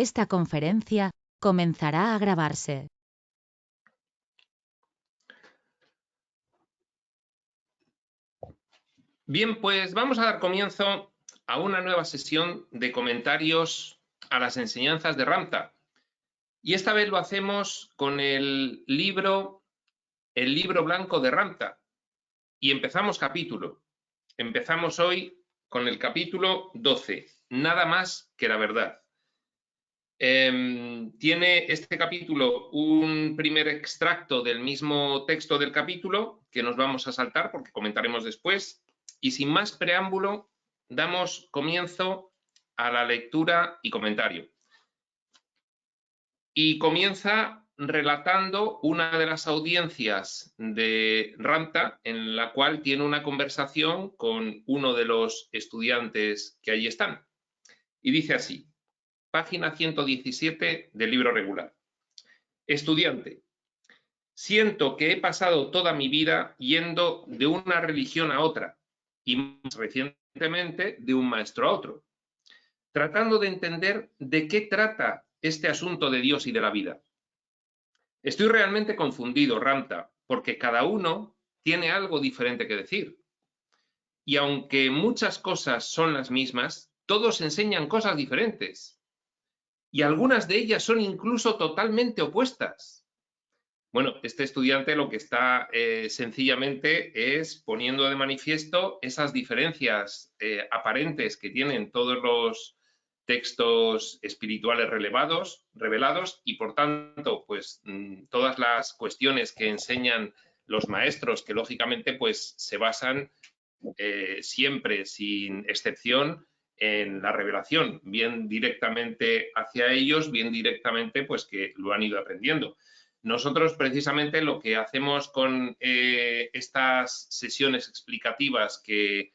Esta conferencia comenzará a grabarse. Bien, pues vamos a dar comienzo a una nueva sesión de comentarios a las enseñanzas de Ramtha. Y esta vez lo hacemos con el libro blanco de Ramtha. Y empezamos capítulo. Empezamos hoy con el capítulo 12, Nada más que la verdad. Tiene este capítulo un primer extracto del mismo texto del capítulo que nos vamos a saltar porque comentaremos después. Y sin más preámbulo, damos comienzo a la lectura y comentario. Y comienza relatando una de las audiencias de Ramtha en la cual tiene una conversación con uno de los estudiantes que allí están. Y dice así: página 117 del libro regular. Estudiante, siento que he pasado toda mi vida yendo de una religión a otra y más recientemente de un maestro a otro, tratando de entender de qué trata este asunto de Dios y de la vida. Estoy realmente confundido, Ramtha, porque cada uno tiene algo diferente que decir. Y aunque muchas cosas son las mismas, todos enseñan cosas diferentes. Y algunas de ellas son incluso totalmente opuestas. Bueno, este estudiante lo que está sencillamente es poniendo de manifiesto esas diferencias aparentes que tienen todos los textos espirituales revelados y por tanto, pues todas las cuestiones que enseñan los maestros, que lógicamente pues se basan siempre, sin excepción, en la revelación, bien directamente hacia ellos, bien directamente pues que lo han ido aprendiendo. Nosotros precisamente lo que hacemos con estas sesiones explicativas que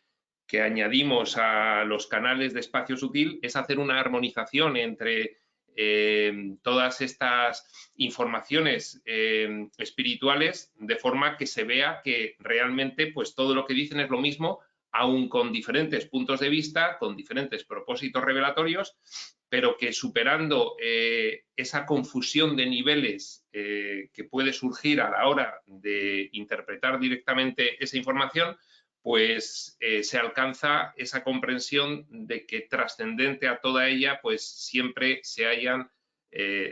añadimos a los canales de Espacio Sutil es hacer una armonización entre todas estas informaciones espirituales, de forma que se vea que realmente pues todo lo que dicen es lo mismo, aun con diferentes puntos de vista, con diferentes propósitos revelatorios, pero que superando esa confusión de niveles que puede surgir a la hora de interpretar directamente esa información, pues se alcanza esa comprensión de que trascendente a toda ella, pues siempre se hallan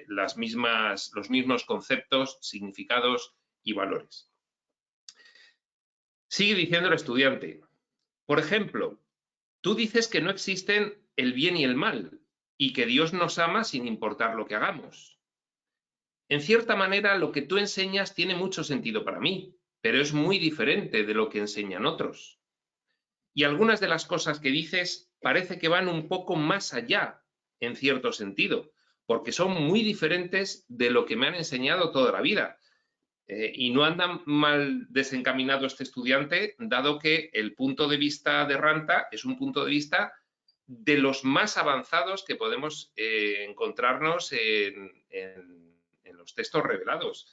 los mismos conceptos, significados y valores. Sigue diciendo el estudiante: por ejemplo, tú dices que no existen el bien y el mal y que Dios nos ama sin importar lo que hagamos. En cierta manera, lo que tú enseñas tiene mucho sentido para mí, pero es muy diferente de lo que enseñan otros. Y algunas de las cosas que dices parece que van un poco más allá, en cierto sentido, porque son muy diferentes de lo que me han enseñado toda la vida. Y no anda mal desencaminado este estudiante, dado que el punto de vista de Ramtha es un punto de vista de los más avanzados que podemos encontrarnos en los textos revelados.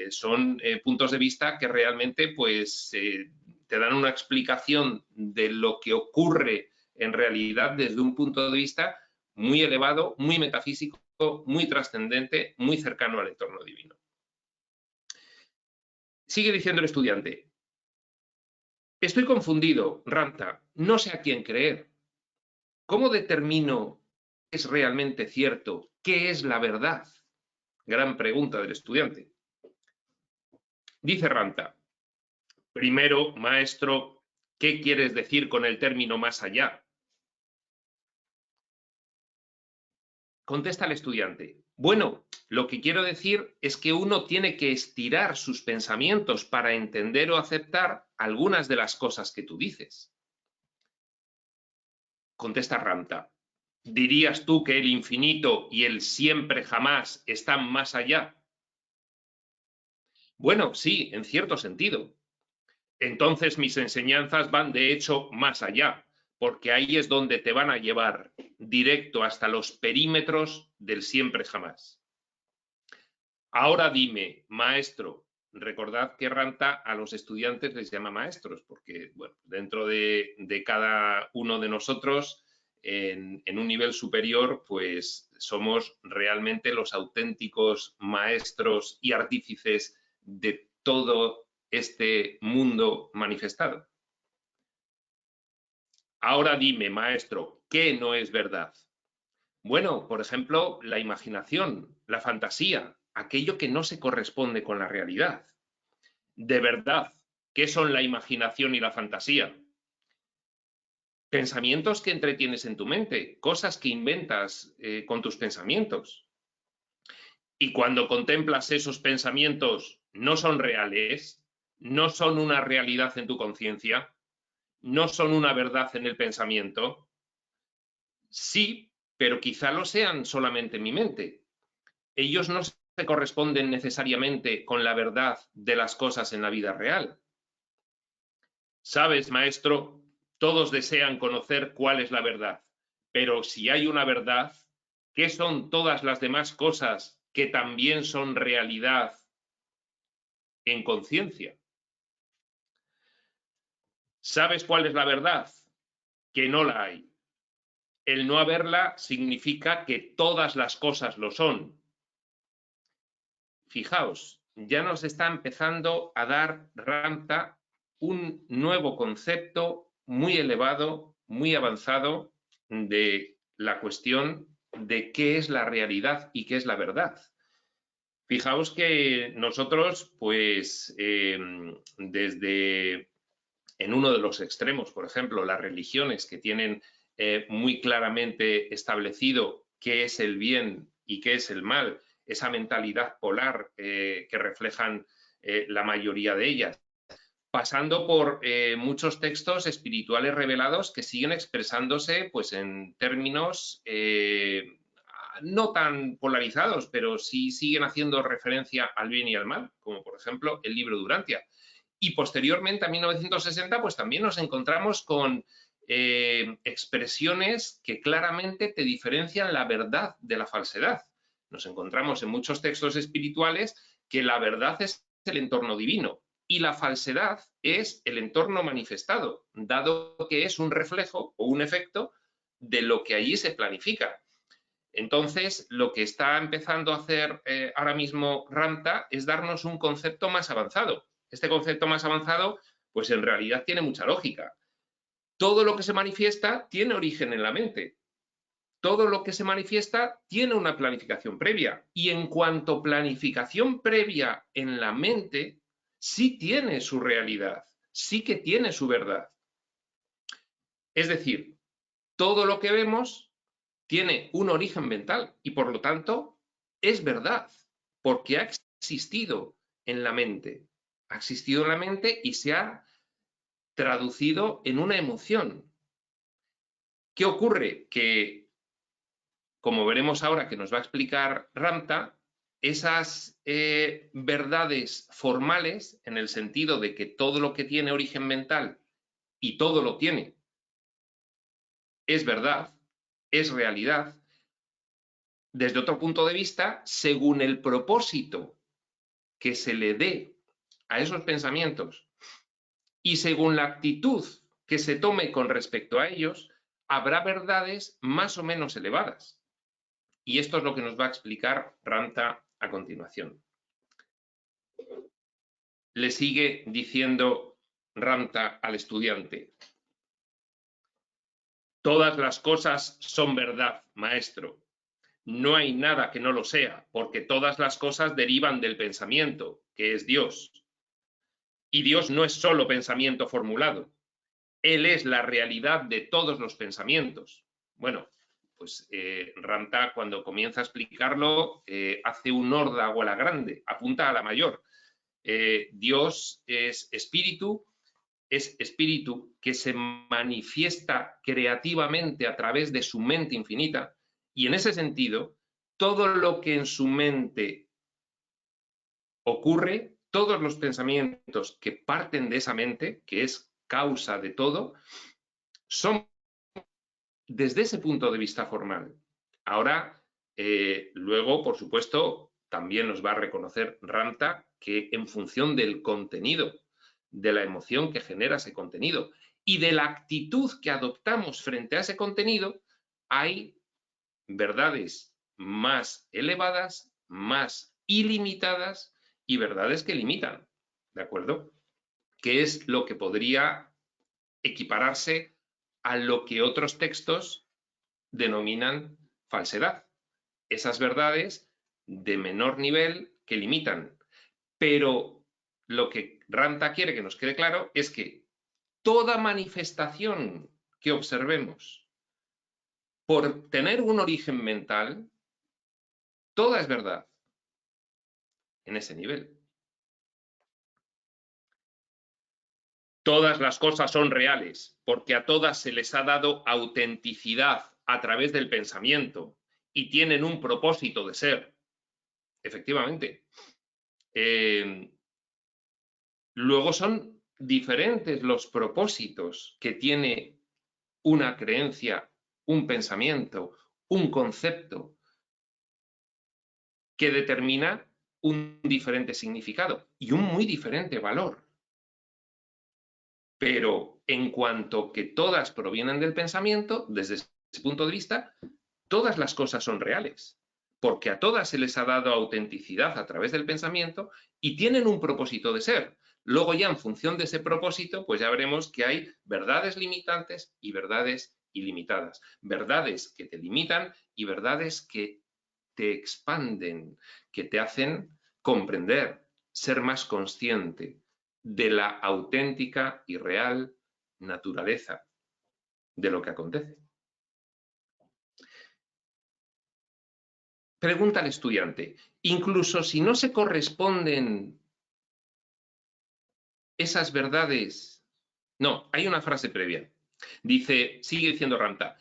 Son puntos de vista que realmente pues, te dan una explicación de lo que ocurre en realidad desde un punto de vista muy elevado, muy metafísico, muy trascendente, muy cercano al entorno divino. Sigue diciendo el estudiante: estoy confundido, Ramtha, no sé a quién creer. ¿Cómo determino qué es realmente cierto? ¿Qué es la verdad? Gran pregunta del estudiante. Dice Ramtha: primero, maestro, ¿qué quieres decir con el término más allá? Contesta el estudiante: bueno, lo que quiero decir es que uno tiene que estirar sus pensamientos para entender o aceptar algunas de las cosas que tú dices. Contesta Ramtha: ¿dirías tú que el infinito y el siempre jamás están más allá? Bueno, sí, en cierto sentido. Entonces mis enseñanzas van de hecho más allá, porque ahí es donde te van a llevar directo hasta los perímetros del siempre jamás. Ahora dime, maestro, recordad que Ramtha a los estudiantes les llama maestros, porque bueno, dentro de cada uno de nosotros en un nivel superior, pues somos realmente los auténticos maestros y artífices de todo este mundo manifestado. Ahora dime, maestro, ¿qué no es verdad? Bueno, por ejemplo, la imaginación, la fantasía, aquello que no se corresponde con la realidad. De verdad, ¿qué son la imaginación y la fantasía? Pensamientos que entretienes en tu mente, cosas que inventas con tus pensamientos. Y cuando contemplas esos pensamientos, no son reales, no son una realidad en tu conciencia, no son una verdad en el pensamiento. Sí, pero quizá lo sean solamente en mi mente. Ellos no se corresponden necesariamente con la verdad de las cosas en la vida real. Sabes, maestro, todos desean conocer cuál es la verdad, pero si hay una verdad, ¿qué son todas las demás cosas que también son realidad en conciencia? ¿Sabes cuál es la verdad? Que no la hay. El no haberla significa que todas las cosas lo son. Fijaos, ya nos está empezando a dar Ramtha un nuevo concepto muy elevado, muy avanzado de la cuestión de qué es la realidad y qué es la verdad. Fijaos que nosotros, pues, desde en uno de los extremos, por ejemplo, las religiones que tienen muy claramente establecido qué es el bien y qué es el mal, esa mentalidad polar que reflejan la mayoría de ellas, pasando por muchos textos espirituales revelados que siguen expresándose pues, en términos no tan polarizados, pero sí siguen haciendo referencia al bien y al mal, como por ejemplo el libro de Urantia. Y posteriormente, a 1960, pues también nos encontramos con expresiones que claramente te diferencian la verdad de la falsedad. Nos encontramos en muchos textos espirituales que la verdad es el entorno divino y la falsedad es el entorno manifestado, dado que es un reflejo o un efecto de lo que allí se planifica. Entonces, lo que está empezando a hacer ahora mismo Ramtha es darnos un concepto más avanzado. Este concepto más avanzado, pues en realidad tiene mucha lógica. Todo lo que se manifiesta tiene origen en la mente. Todo lo que se manifiesta tiene una planificación previa. Y en cuanto planificación previa en la mente, sí tiene su realidad, sí que tiene su verdad. Es decir, todo lo que vemos tiene un origen mental y por lo tanto es verdad, porque ha existido en la mente. Ha existido en la mente y se ha traducido en una emoción. ¿Qué ocurre? Que, como veremos ahora que nos va a explicar Ramtha, esas verdades formales, en el sentido de que todo lo que tiene origen mental y todo lo tiene, es verdad, es realidad, desde otro punto de vista, según el propósito que se le dé a esos pensamientos y según la actitud que se tome con respecto a ellos, habrá verdades más o menos elevadas. Y esto es lo que nos va a explicar Ramtha a continuación. Le sigue diciendo Ramtha al estudiante: todas las cosas son verdad, maestro. No hay nada que no lo sea, porque todas las cosas derivan del pensamiento, que es Dios. Y Dios no es solo pensamiento formulado. Él es la realidad de todos los pensamientos. Bueno, pues Ramtha, cuando comienza a explicarlo, hace un órdago a la grande, apunta a la mayor. Dios es espíritu que se manifiesta creativamente a través de su mente infinita, y en ese sentido, todo lo que en su mente ocurre, todos los pensamientos que parten de esa mente, que es causa de todo, son desde ese punto de vista formal. Ahora, luego, por supuesto, también nos va a reconocer Ramtha que en función del contenido, de la emoción que genera ese contenido y de la actitud que adoptamos frente a ese contenido, hay verdades más elevadas, más ilimitadas y verdades que limitan, ¿de acuerdo? Que es lo que podría equipararse a lo que otros textos denominan falsedad. Esas verdades de menor nivel que limitan. Pero lo que Ranta quiere que nos quede claro es que toda manifestación que observemos por tener un origen mental, toda es verdad en ese nivel. Todas las cosas son reales, porque a todas se les ha dado autenticidad a través del pensamiento y tienen un propósito de ser. Efectivamente. Luego son diferentes los propósitos que tiene una creencia, un pensamiento, un concepto que determina un diferente significado y un muy diferente valor. Pero en cuanto que todas provienen del pensamiento, desde ese punto de vista, todas las cosas son reales, porque a todas se les ha dado autenticidad a través del pensamiento y tienen un propósito de ser. Luego ya en función de ese propósito, pues ya veremos que hay verdades limitantes y verdades ilimitadas. Verdades que te limitan y verdades que te expanden, que te hacen comprender, ser más consciente de la auténtica y real naturaleza de lo que acontece. Pregunta al estudiante, incluso si no se corresponden esas verdades... No, hay una frase previa. Dice, sigue diciendo Ranta,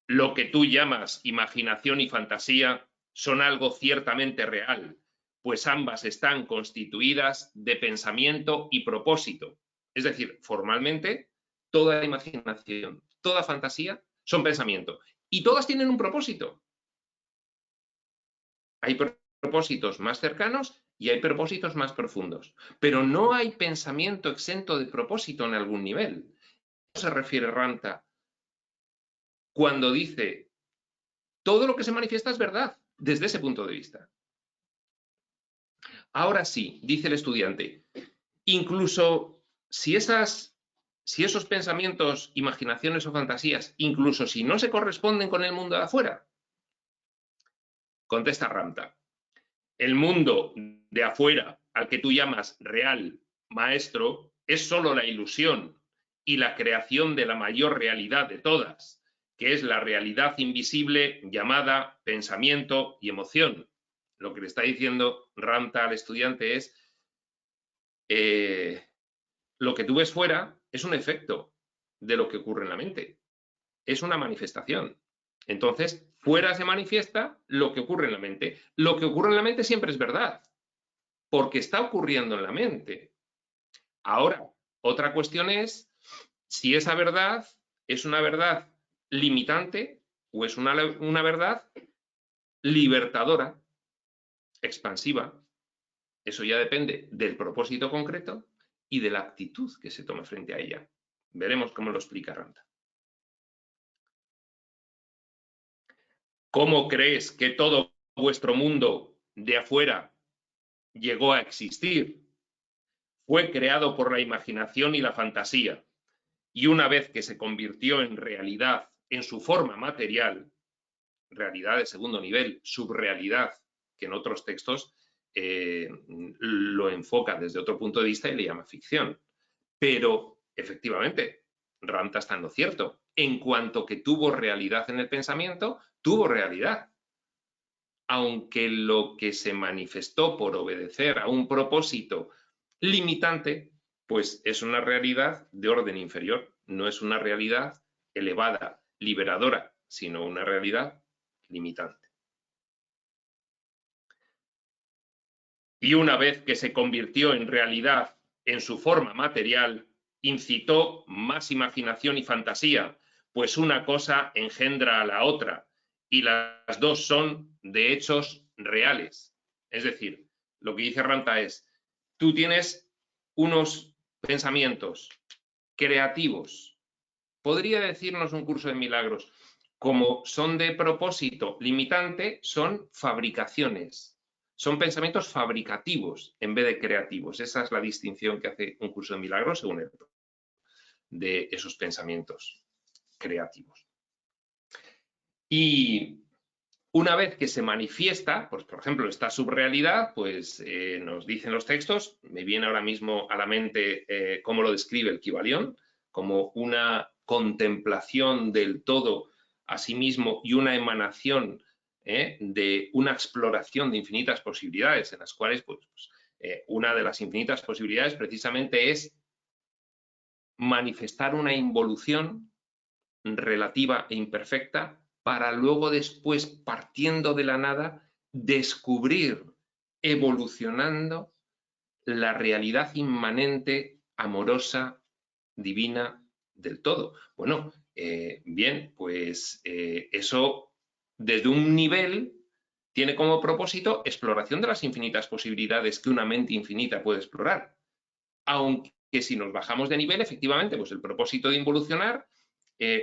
lo que tú llamas imaginación y fantasía son algo ciertamente real, pues ambas están constituidas de pensamiento y propósito. Es decir, formalmente, toda imaginación, toda fantasía son pensamiento. Y todas tienen un propósito. Hay propósitos más cercanos y hay propósitos más profundos. Pero no hay pensamiento exento de propósito en algún nivel. ¿A qué se refiere Ranta cuando dice todo lo que se manifiesta es verdad desde ese punto de vista? Ahora sí, dice el estudiante, incluso si esos pensamientos, imaginaciones o fantasías, incluso si no se corresponden con el mundo de afuera, contesta Ranta, el mundo de afuera al que tú llamas real, maestro, es solo la ilusión y la creación de la mayor realidad de todas, que es la realidad invisible llamada pensamiento y emoción. Lo que le está diciendo Ranta al estudiante es lo que tú ves fuera es un efecto de lo que ocurre en la mente. Es una manifestación. Entonces, fuera se manifiesta lo que ocurre en la mente. Lo que ocurre en la mente siempre es verdad, porque está ocurriendo en la mente. Ahora, otra cuestión es si esa verdad es una verdad limitante o es una verdad libertadora, expansiva. Eso ya depende del propósito concreto y de la actitud que se tome frente a ella. Veremos cómo lo explica Ranta. ¿Cómo crees que todo vuestro mundo de afuera llegó a existir? Fue creado por la imaginación y la fantasía, y una vez que se convirtió en realidad en su forma material, realidad de segundo nivel, subrealidad, que en otros textos lo enfoca desde otro punto de vista y le llama ficción. Pero, efectivamente, Ranta está en lo cierto. En cuanto que tuvo realidad en el pensamiento, tuvo realidad. Aunque lo que se manifestó por obedecer a un propósito limitante, pues es una realidad de orden inferior, no es una realidad elevada, liberadora, sino una realidad limitante. Y una vez que se convirtió en realidad en su forma material, incitó más imaginación y fantasía, pues una cosa engendra a la otra y las dos son de hechos reales. Es decir, lo que dice Ranta es, tú tienes unos pensamientos creativos. Podría decirnos un curso de milagros, como son de propósito limitante, son fabricaciones. Son pensamientos fabricativos en vez de creativos. Esa es la distinción que hace un curso de milagros, según él, de esos pensamientos creativos. Y una vez que se manifiesta, pues por ejemplo, esta subrealidad, pues nos dicen los textos, me viene ahora mismo a la mente cómo lo describe el Kybalión, como una contemplación del todo a sí mismo y una emanación de una exploración de infinitas posibilidades, en las cuales una de las infinitas posibilidades precisamente es manifestar una involución relativa e imperfecta para luego después, partiendo de la nada, descubrir, evolucionando, la realidad inmanente, amorosa, divina del todo. Bueno, bien, pues eso desde un nivel tiene como propósito exploración de las infinitas posibilidades que una mente infinita puede explorar. Aunque si nos bajamos de nivel, efectivamente, pues el propósito de involucionar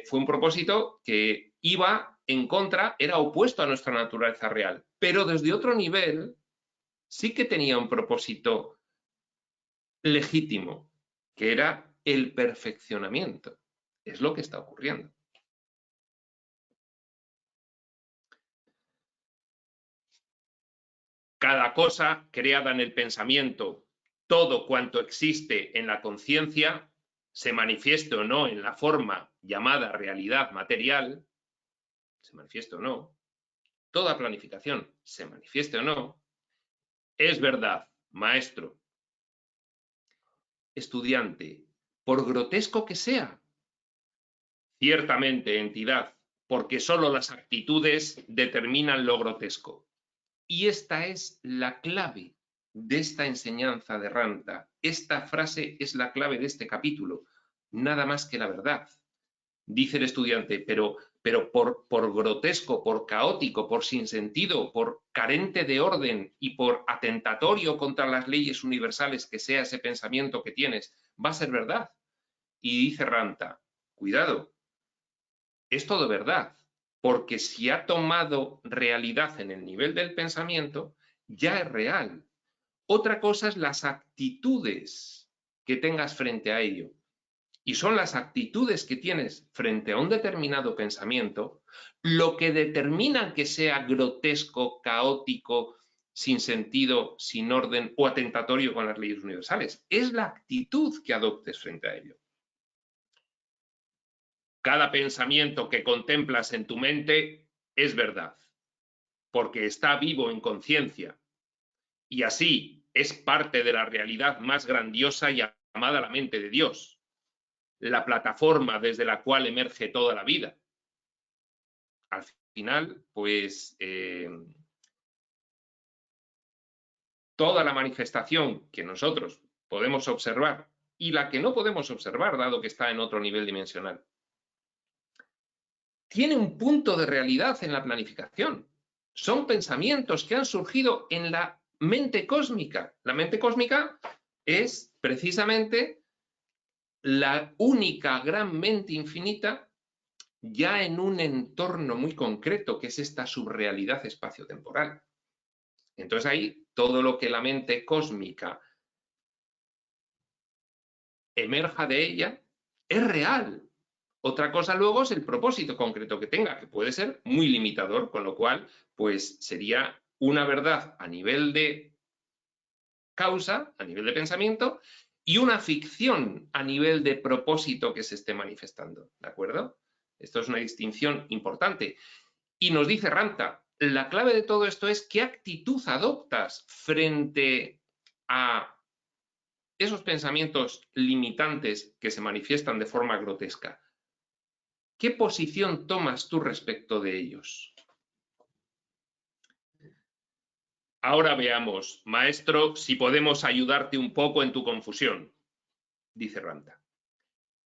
fue un propósito que iba en contra, era opuesto a nuestra naturaleza real, pero desde otro nivel sí que tenía un propósito legítimo, que era el perfeccionamiento. Es lo que está ocurriendo. Cada cosa creada en el pensamiento, todo cuanto existe en la conciencia, se manifieste o no en la forma llamada realidad material, se manifieste o no, toda planificación, se manifieste o no, es verdad, maestro, estudiante, por grotesco que sea. Ciertamente, entidad, porque solo las actitudes determinan lo grotesco. Y esta es la clave de esta enseñanza de Ranta. Esta frase es la clave de este capítulo. Nada más que la verdad. Dice el estudiante, pero por grotesco, por caótico, por sinsentido, por carente de orden y por atentatorio contra las leyes universales que sea ese pensamiento que tienes, va a ser verdad. Y dice Ranta, cuidado, es todo verdad, porque si ha tomado realidad en el nivel del pensamiento, ya es real. Otra cosa es las actitudes que tengas frente a ello. Y son las actitudes que tienes frente a un determinado pensamiento lo que determina que sea grotesco, caótico, sin sentido, sin orden o atentatorio con las leyes universales. Es la actitud que adoptes frente a ello. Cada pensamiento que contemplas en tu mente es verdad, porque está vivo en conciencia, y así es parte de la realidad más grandiosa llamada la mente de Dios, la plataforma desde la cual emerge toda la vida. Al final, pues, toda la manifestación que nosotros podemos observar y la que no podemos observar, dado que está en otro nivel dimensional, tiene un punto de realidad en la planificación. Son pensamientos que han surgido en la mente cósmica. La mente cósmica es precisamente la única gran mente infinita ya en un entorno muy concreto, que es esta subrealidad espacio-temporal. Entonces ahí todo lo que la mente cósmica emerja de ella es real. Otra cosa luego es el propósito concreto que tenga, que puede ser muy limitador, con lo cual pues sería una verdad a nivel de causa, a nivel de pensamiento, y una ficción a nivel de propósito que se esté manifestando, ¿de acuerdo? Esto es una distinción importante. Y nos dice Ranta, la clave de todo esto es qué actitud adoptas frente a esos pensamientos limitantes que se manifiestan de forma grotesca. ¿Qué posición tomas tú respecto de ellos? Ahora veamos, maestro, si podemos ayudarte un poco en tu confusión, dice Ranta.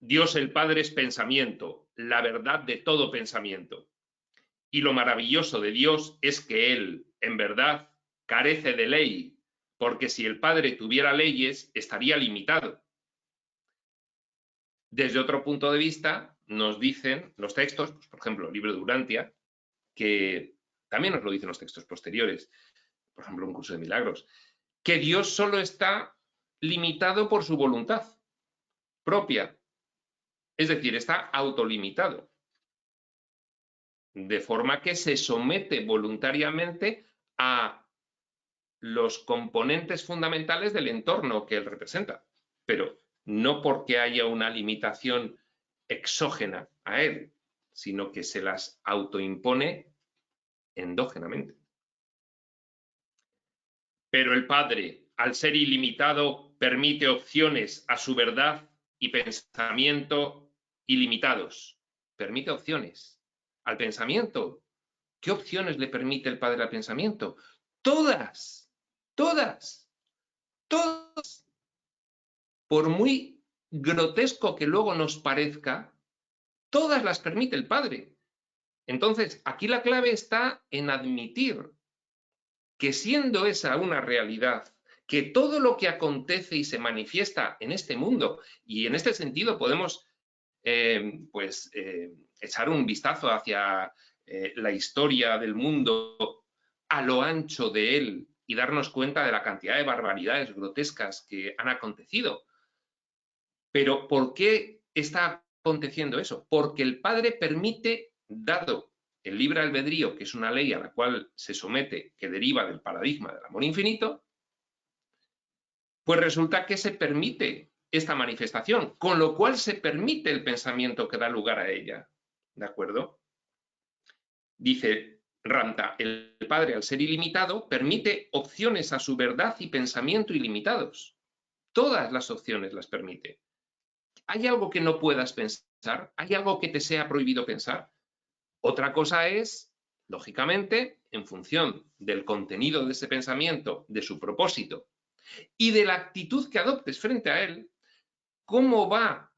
Dios el Padre es pensamiento, la verdad de todo pensamiento. Y lo maravilloso de Dios es que Él, en verdad, carece de ley, porque si el Padre tuviera leyes, estaría limitado. Desde otro punto de vista, nos dicen los textos, pues, por ejemplo, el libro de Urantia, que también nos lo dicen los textos posteriores, por ejemplo, un curso de milagros, que Dios solo está limitado por su voluntad propia, es decir, está autolimitado, de forma que se somete voluntariamente a los componentes fundamentales del entorno que él representa, pero no porque haya una limitación exógena a él, sino que se las autoimpone endógenamente. Pero el Padre, al ser ilimitado, permite opciones a su verdad y pensamiento ilimitados. Permite opciones al pensamiento. ¿Qué opciones le permite el Padre al pensamiento? Todas, todas, todas. Por muy grotesco que luego nos parezca, todas las permite el Padre. Entonces, aquí la clave está en admitir que siendo esa una realidad, que todo lo que acontece y se manifiesta en este mundo, y en este sentido podemos echar un vistazo hacia la historia del mundo a lo ancho de él y darnos cuenta de la cantidad de barbaridades grotescas que han acontecido. Pero ¿por qué está aconteciendo eso? Porque el Padre permite, dado el libre albedrío, que es una ley a la cual se somete, que deriva del paradigma del amor infinito, pues resulta que se permite esta manifestación, con lo cual se permite el pensamiento que da lugar a ella. ¿De acuerdo? Dice Ramta, el Padre, al ser ilimitado, permite opciones a su verdad y pensamiento ilimitados. Todas las opciones las permite. ¿Hay algo que no puedas pensar? ¿Hay algo que te sea prohibido pensar? Otra cosa es, lógicamente, en función del contenido de ese pensamiento, de su propósito y de la actitud que adoptes frente a él, cómo va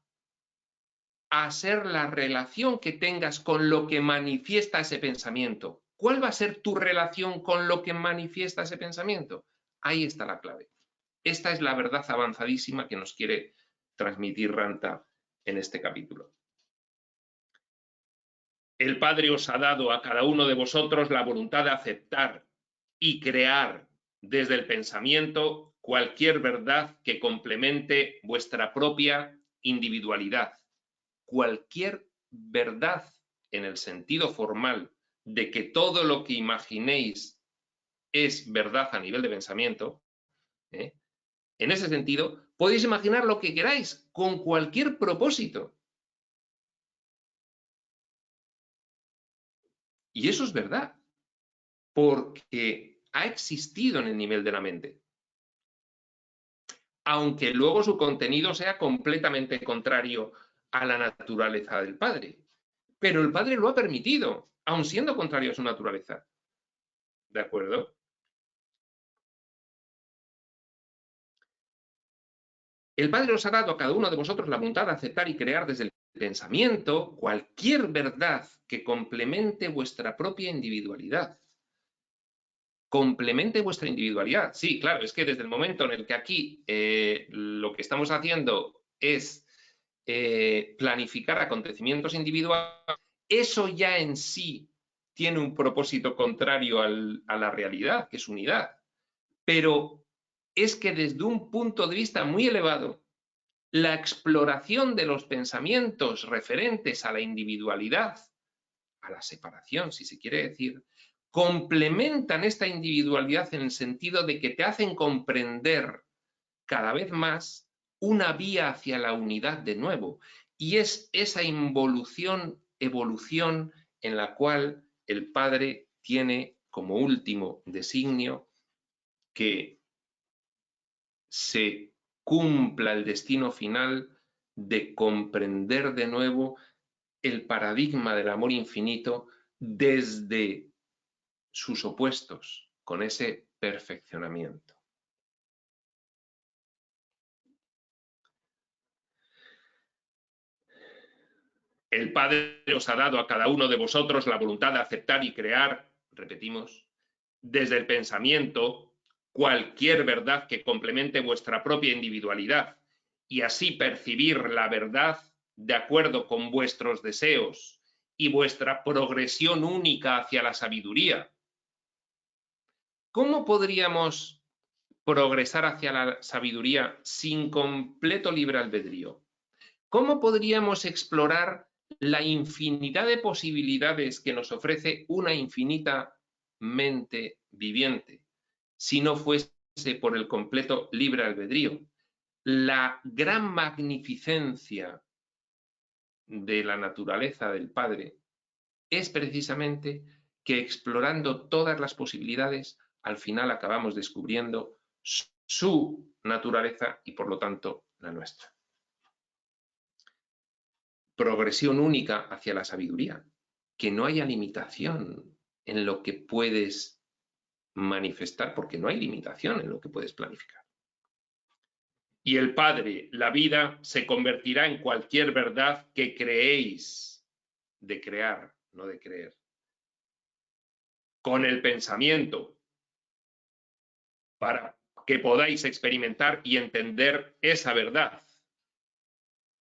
a ser la relación que tengas con lo que manifiesta ese pensamiento. ¿Cuál va a ser tu relación con lo que manifiesta ese pensamiento? Ahí está la clave. Esta es la verdad avanzadísima que nos quiere transmitir Ranta en este capítulo. El Padre os ha dado a cada uno de vosotros la voluntad de aceptar y crear desde el pensamiento cualquier verdad que complemente vuestra propia individualidad. Cualquier verdad en el sentido formal de que todo lo que imaginéis es verdad a nivel de pensamiento, ¿eh? En ese sentido, podéis imaginar lo que queráis con cualquier propósito. Y eso es verdad, porque ha existido en el nivel de la mente, aunque luego su contenido sea completamente contrario a la naturaleza del Padre. Pero el Padre lo ha permitido, aun siendo contrario a su naturaleza. ¿De acuerdo? El Padre os ha dado a cada uno de vosotros la voluntad de aceptar y crear desde el pensamiento cualquier verdad que complemente vuestra propia individualidad. Complemente vuestra individualidad. Sí, claro, es que desde el momento en el que aquí lo que estamos haciendo es planificar acontecimientos individuales, eso ya en sí tiene un propósito contrario a la realidad, que es unidad. Pero es que desde un punto de vista muy elevado, la exploración de los pensamientos referentes a la individualidad, a la separación, si se quiere decir, complementan esta individualidad en el sentido de que te hacen comprender cada vez más una vía hacia la unidad de nuevo. Y es esa evolución en la cual el Padre tiene como último designio que se cumpla el destino final de comprender de nuevo el paradigma del amor infinito desde sus opuestos, con ese perfeccionamiento. El Padre os ha dado a cada uno de vosotros la voluntad de aceptar y crear, repetimos, desde el pensamiento, cualquier verdad que complemente vuestra propia individualidad y así percibir la verdad de acuerdo con vuestros deseos y vuestra progresión única hacia la sabiduría. ¿Cómo podríamos progresar hacia la sabiduría sin completo libre albedrío? ¿Cómo podríamos explorar la infinidad de posibilidades que nos ofrece una infinita mente viviente si no fuese por el completo libre albedrío? La gran magnificencia de la naturaleza del Padre es precisamente que explorando todas las posibilidades, al final acabamos descubriendo su naturaleza y por lo tanto la nuestra. Progresión única hacia la sabiduría, que no haya limitación en lo que puedes manifestar, porque no hay limitación en lo que puedes planificar. Y el Padre, la vida, se convertirá en cualquier verdad que creéis, de crear, no de creer. Con el pensamiento, para que podáis experimentar y entender esa verdad,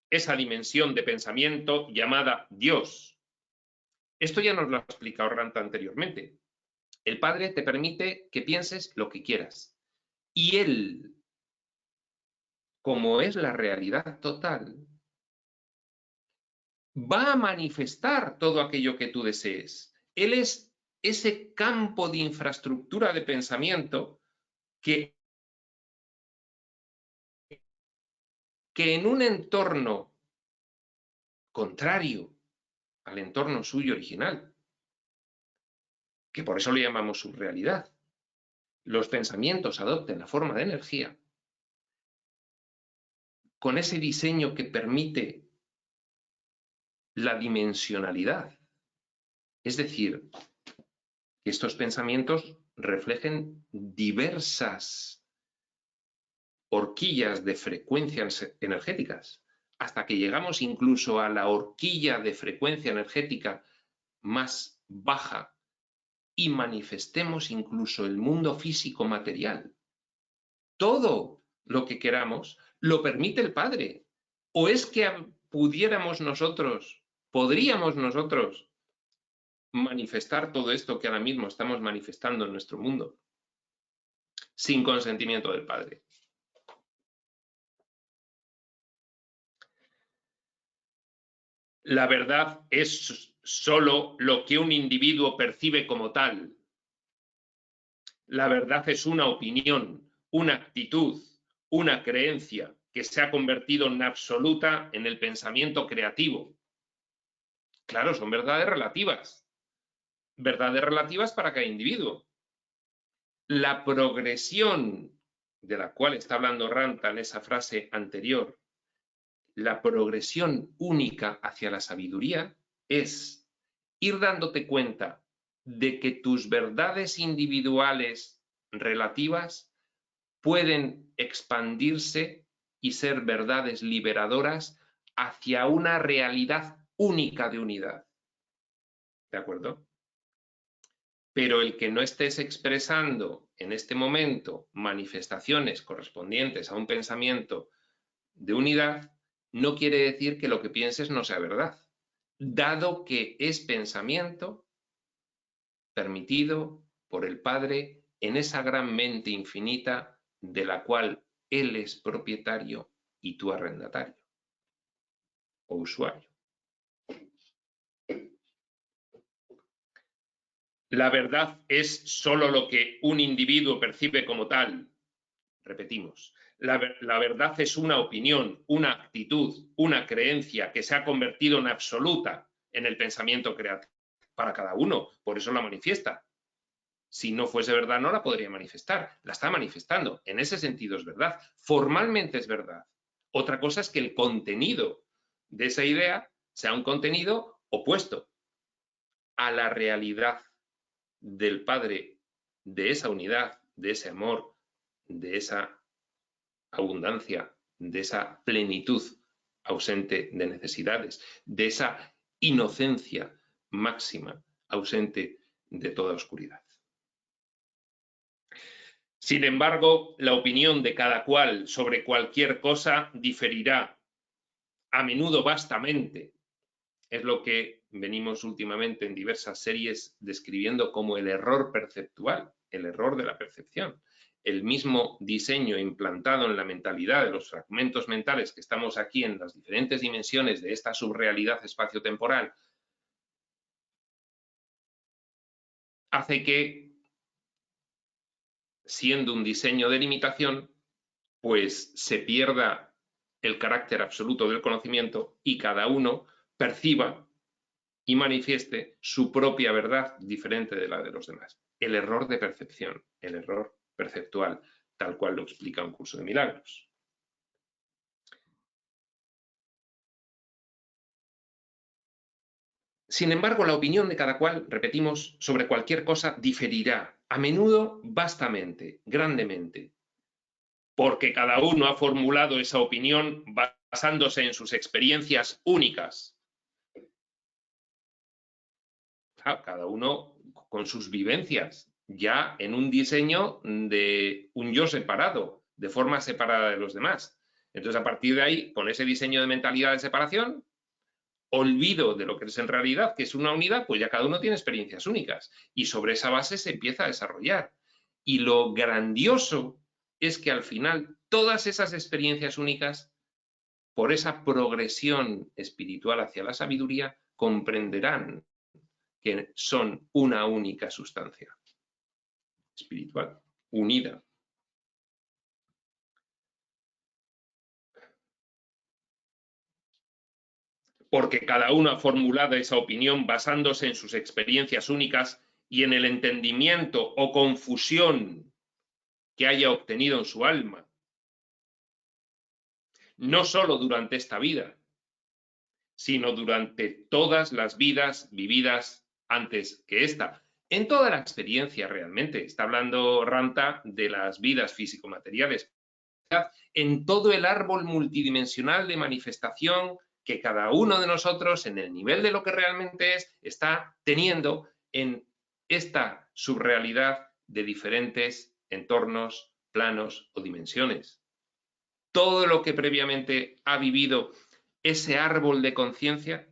esa dimensión de pensamiento llamada Dios. Esto ya nos lo ha explicado Ranta anteriormente. El Padre te permite que pienses lo que quieras. Y Él, como es la realidad total, va a manifestar todo aquello que tú desees. Él es ese campo de infraestructura de pensamiento que en un entorno contrario al entorno suyo original, que por eso le llamamos subrealidad, los pensamientos adopten la forma de energía, con ese diseño que permite la dimensionalidad. Es decir, que estos pensamientos reflejen diversas horquillas de frecuencias energéticas, hasta que llegamos incluso a la horquilla de frecuencia energética más baja y manifestemos incluso el mundo físico material. Todo lo que queramos lo permite el Padre. ¿O es que podríamos nosotros manifestar todo esto que ahora mismo estamos manifestando en nuestro mundo sin consentimiento del Padre? La verdad es solo lo que un individuo percibe como tal. La verdad es una opinión, una actitud, una creencia que se ha convertido en absoluta en el pensamiento creativo. Claro, son verdades relativas para cada individuo. La progresión de la cual está hablando Ranta en esa frase anterior, la progresión única hacia la sabiduría es ir dándote cuenta de que tus verdades individuales relativas pueden expandirse y ser verdades liberadoras hacia una realidad única de unidad. ¿De acuerdo? Pero el que no estés expresando en este momento manifestaciones correspondientes a un pensamiento de unidad, no quiere decir que lo que pienses no sea verdad, dado que es pensamiento permitido por el Padre en esa gran mente infinita de la cual Él es propietario y tú arrendatario o usuario. La verdad es solo lo que un individuo percibe como tal. Repetimos, la verdad es una opinión, una actitud, una creencia que se ha convertido en absoluta en el pensamiento creativo para cada uno, por eso la manifiesta. Si no fuese verdad, no la podría manifestar, la está manifestando. En ese sentido es verdad, formalmente es verdad. Otra cosa es que el contenido de esa idea sea un contenido opuesto a la realidad del Padre, de esa unidad, de ese amor, de esa abundancia, de esa plenitud ausente de necesidades, de esa inocencia máxima ausente de toda oscuridad. Sin embargo, la opinión de cada cual sobre cualquier cosa diferirá a menudo vastamente. Es lo que venimos últimamente en diversas series describiendo como el error perceptual, el error de la percepción. El mismo diseño implantado en la mentalidad de los fragmentos mentales que estamos aquí en las diferentes dimensiones de esta subrealidad espaciotemporal hace que, siendo un diseño de limitación, pues se pierda el carácter absoluto del conocimiento y cada uno perciba y manifieste su propia verdad diferente de la de los demás. El error de percepción, el error perceptual, tal cual lo explica un curso de milagros. Sin embargo, la opinión de cada cual, repetimos, sobre cualquier cosa diferirá, a menudo vastamente, grandemente, porque cada uno ha formulado esa opinión basándose en sus experiencias únicas. Cada uno con sus vivencias, ya en un diseño de un yo separado, de forma separada de los demás. Entonces, a partir de ahí, con ese diseño de mentalidad de separación, olvido de lo que es en realidad, que es una unidad, pues ya cada uno tiene experiencias únicas. Y sobre esa base se empieza a desarrollar. Y lo grandioso es que al final todas esas experiencias únicas, por esa progresión espiritual hacia la sabiduría, comprenderán que son una única sustancia espiritual, unida. Porque cada uno ha formulado esa opinión basándose en sus experiencias únicas y en el entendimiento o confusión que haya obtenido en su alma, no solo durante esta vida, sino durante todas las vidas vividas antes que esta. En toda la experiencia realmente, está hablando Ramtha de las vidas físico-materiales, en todo el árbol multidimensional de manifestación que cada uno de nosotros, en el nivel de lo que realmente es, está teniendo en esta subrealidad de diferentes entornos, planos o dimensiones. Todo lo que previamente ha vivido ese árbol de conciencia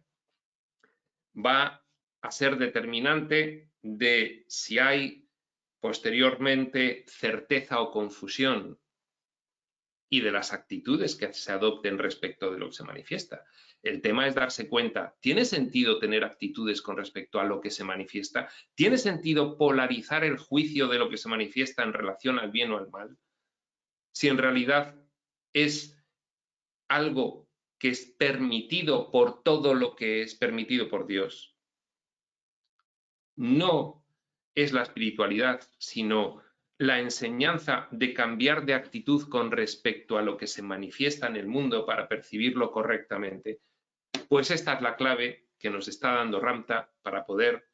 va a ser determinante de si hay posteriormente certeza o confusión y de las actitudes que se adopten respecto de lo que se manifiesta. El tema es darse cuenta, ¿tiene sentido tener actitudes con respecto a lo que se manifiesta? ¿Tiene sentido polarizar el juicio de lo que se manifiesta en relación al bien o al mal? Si en realidad es algo que es permitido por todo lo que es permitido por Dios. No es la espiritualidad, sino la enseñanza de cambiar de actitud con respecto a lo que se manifiesta en el mundo para percibirlo correctamente, pues esta es la clave que nos está dando Ramtha para poder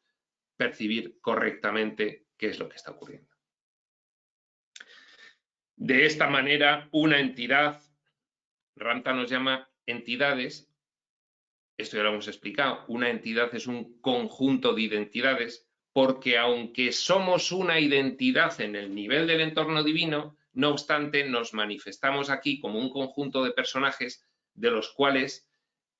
percibir correctamente qué es lo que está ocurriendo. De esta manera, una entidad, Ramtha nos llama entidades, esto ya lo hemos explicado, una entidad es un conjunto de identidades, porque aunque somos una identidad en el nivel del entorno divino, no obstante nos manifestamos aquí como un conjunto de personajes de los cuales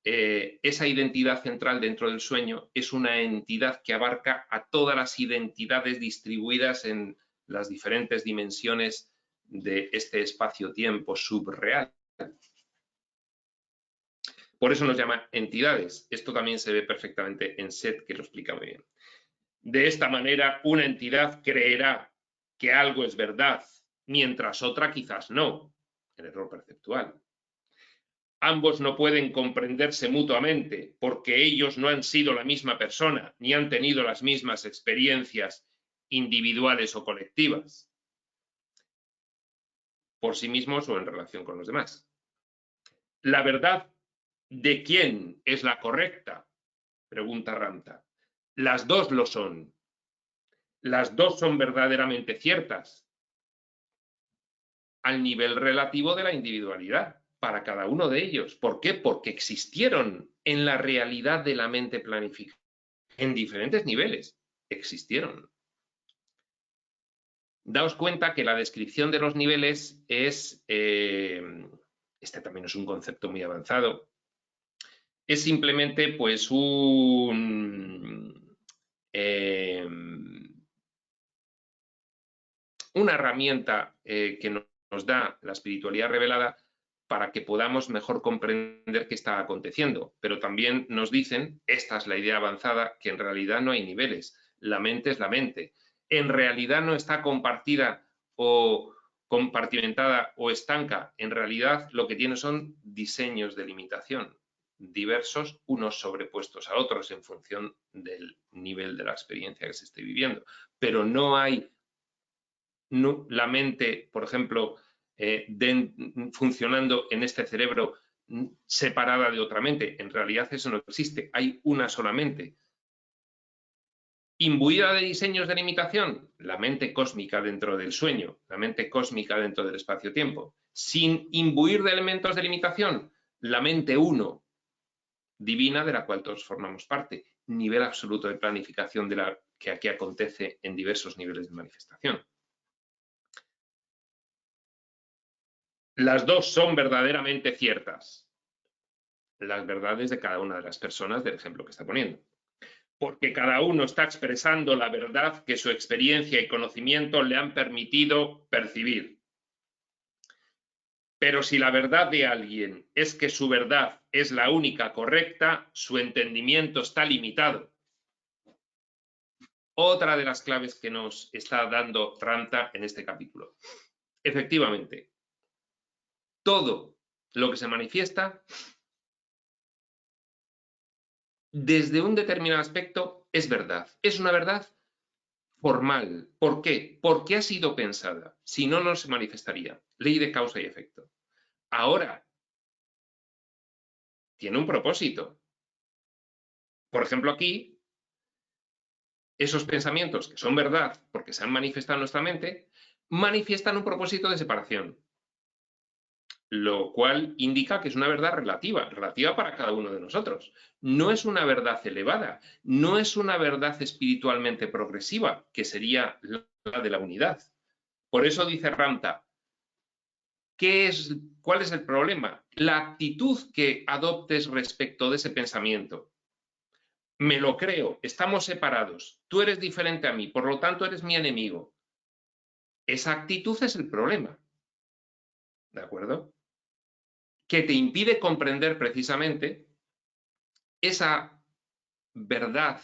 esa identidad central dentro del sueño es una entidad que abarca a todas las identidades distribuidas en las diferentes dimensiones de este espacio-tiempo subreal. Por eso nos llama entidades. Esto también se ve perfectamente en Set, que lo explica muy bien. De esta manera, una entidad creerá que algo es verdad, mientras otra quizás no. El error perceptual. Ambos no pueden comprenderse mutuamente porque ellos no han sido la misma persona ni han tenido las mismas experiencias individuales o colectivas, por sí mismos o en relación con los demás. La verdad de quién es la correcta, pregunta Ramtha. Las dos lo son. Las dos son verdaderamente ciertas al nivel relativo de la individualidad para cada uno de ellos. ¿Por qué? Porque existieron en la realidad de la mente planificada. En diferentes niveles existieron. Daos cuenta que la descripción de los niveles es, este también es un concepto muy avanzado, es simplemente pues una herramienta que nos da la espiritualidad revelada para que podamos mejor comprender qué está aconteciendo. Pero también nos dicen, esta es la idea avanzada, que en realidad no hay niveles. La mente es la mente. En realidad no está compartida o compartimentada o estanca. En realidad lo que tiene son diseños de limitación, diversos, unos sobrepuestos a otros en función del nivel de la experiencia que se esté viviendo. Pero no hay la mente, por ejemplo, funcionando en este cerebro separada de otra mente. En realidad eso no existe, hay una sola mente. Imbuida de diseños de limitación, la mente cósmica dentro del sueño, la mente cósmica dentro del espacio-tiempo. Sin imbuir de elementos de limitación, la mente uno, divina, de la cual todos formamos parte. Nivel absoluto de planificación de la que aquí acontece en diversos niveles de manifestación. Las dos son verdaderamente ciertas. Las verdades de cada una de las personas del ejemplo que está poniendo. Porque cada uno está expresando la verdad que su experiencia y conocimiento le han permitido percibir. Pero si la verdad de alguien es que su verdad es la única correcta, su entendimiento está limitado. Otra de las claves que nos está dando Ramtha en este capítulo. Efectivamente, todo lo que se manifiesta desde un determinado aspecto es verdad. Es una verdad formal. ¿Por qué? Porque ha sido pensada. Si no, no se manifestaría. Ley de causa y efecto. Ahora, tiene un propósito. Por ejemplo, aquí, esos pensamientos que son verdad porque se han manifestado en nuestra mente, manifiestan un propósito de separación. Lo cual indica que es una verdad relativa para cada uno de nosotros. No es una verdad elevada, no es una verdad espiritualmente progresiva, que sería la de la unidad. Por eso dice Ramtha, ¿cuál es el problema? La actitud que adoptes respecto de ese pensamiento. Me lo creo, estamos separados, tú eres diferente a mí, por lo tanto eres mi enemigo. Esa actitud es el problema. ¿De acuerdo? Que te impide comprender precisamente esa verdad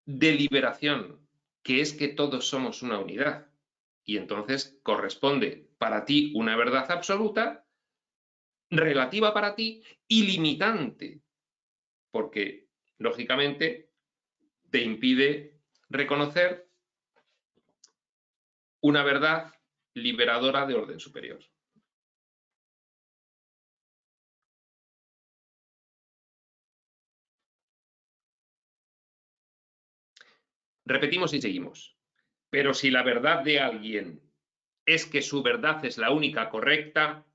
de liberación, que es que todos somos una unidad. Y entonces corresponde para ti una verdad absoluta, relativa para ti y limitante, porque lógicamente te impide reconocer una verdad liberadora de orden superior. Repetimos y seguimos. Pero si la verdad de alguien es que su verdad es la única correcta,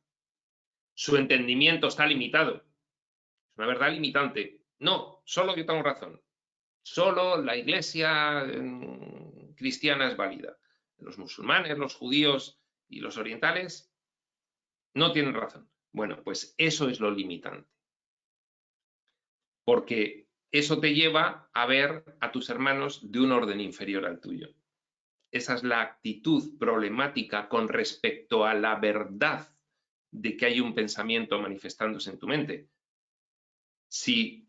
su entendimiento está limitado. Es una verdad limitante. No, solo yo tengo razón. Solo la iglesia cristiana es válida. Los musulmanes, los judíos y los orientales no tienen razón. Bueno, pues eso es lo limitante. Porque eso te lleva a ver a tus hermanos de un orden inferior al tuyo. Esa es la actitud problemática con respecto a la verdad de que hay un pensamiento manifestándose en tu mente. Si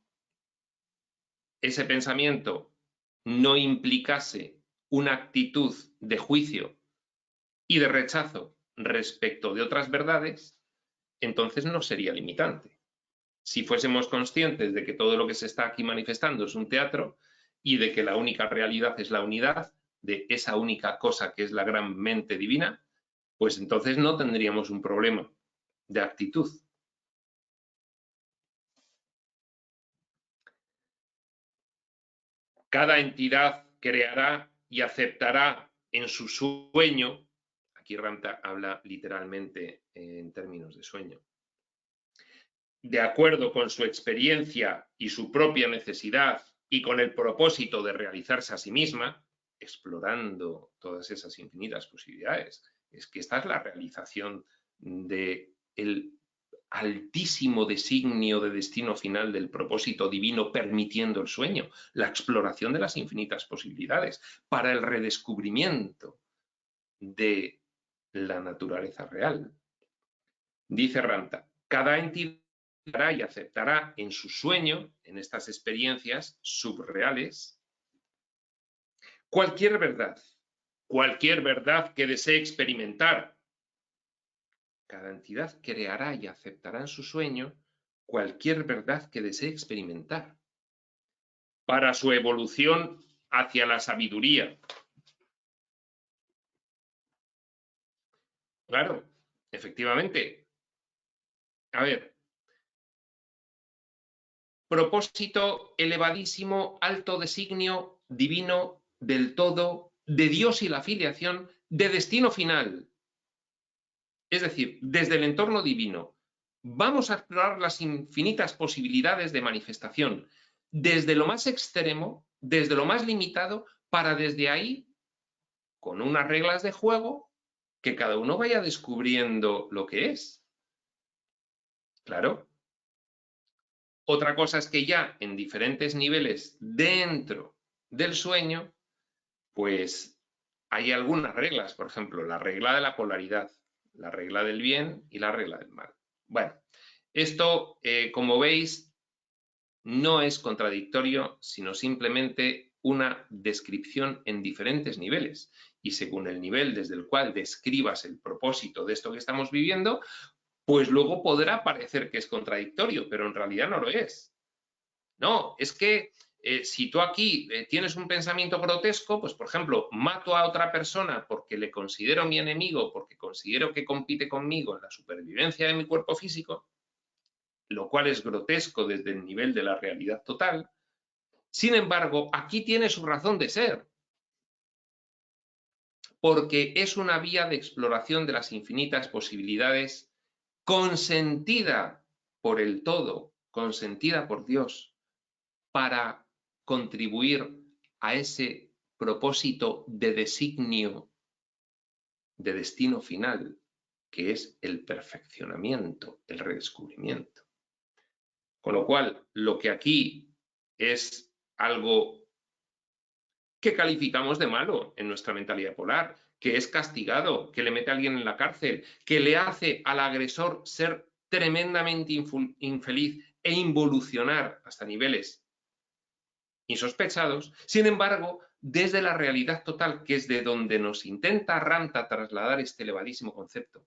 ese pensamiento no implicase una actitud de juicio y de rechazo respecto de otras verdades, entonces no sería limitante. Si fuésemos conscientes de que todo lo que se está aquí manifestando es un teatro y de que la única realidad es la unidad de esa única cosa que es la gran mente divina, pues entonces no tendríamos un problema de actitud. Cada entidad creará y aceptará en su sueño, aquí Ramtha habla literalmente en términos de sueño, de acuerdo con su experiencia y su propia necesidad y con el propósito de realizarse a sí misma, explorando todas esas infinitas posibilidades. Es que esta es la realización del altísimo designio de destino final del propósito divino permitiendo el sueño, la exploración de las infinitas posibilidades para el redescubrimiento de la naturaleza real. Dice Ranta, cada entidad y aceptará en su sueño, en estas experiencias subreales, cualquier verdad que desee experimentar. Cada entidad creará y aceptará en su sueño cualquier verdad que desee experimentar para su evolución hacia la sabiduría. Claro, efectivamente. A ver, propósito elevadísimo, alto designio divino del todo, de Dios y la filiación, de destino final. Es decir, desde el entorno divino, vamos a explorar las infinitas posibilidades de manifestación, desde lo más extremo, desde lo más limitado, para desde ahí, con unas reglas de juego, que cada uno vaya descubriendo lo que es. Claro. Otra cosa es que ya en diferentes niveles dentro del sueño, pues hay algunas reglas, por ejemplo, la regla de la polaridad, la regla del bien y la regla del mal. Bueno, esto, como veis, no es contradictorio, sino simplemente una descripción en diferentes niveles. Y según el nivel desde el cual describas el propósito de esto que estamos viviendo, pues luego podrá parecer que es contradictorio, pero en realidad no lo es. No, es que si tú aquí tienes un pensamiento grotesco, pues por ejemplo, mato a otra persona porque le considero mi enemigo, porque considero que compite conmigo en la supervivencia de mi cuerpo físico, lo cual es grotesco desde el nivel de la realidad total. Sin embargo, aquí tiene su razón de ser, porque es una vía de exploración de las infinitas posibilidades consentida por el todo, consentida por Dios, para contribuir a ese propósito de designio, de destino final, que es el perfeccionamiento, el redescubrimiento. Con lo cual, lo que aquí es algo que calificamos de malo en nuestra mentalidad polar, que es castigado, que le mete a alguien en la cárcel, que le hace al agresor ser tremendamente infeliz e involucionar hasta niveles insospechados. Sin embargo, desde la realidad total, que es de donde nos intenta Ranta trasladar este elevadísimo concepto,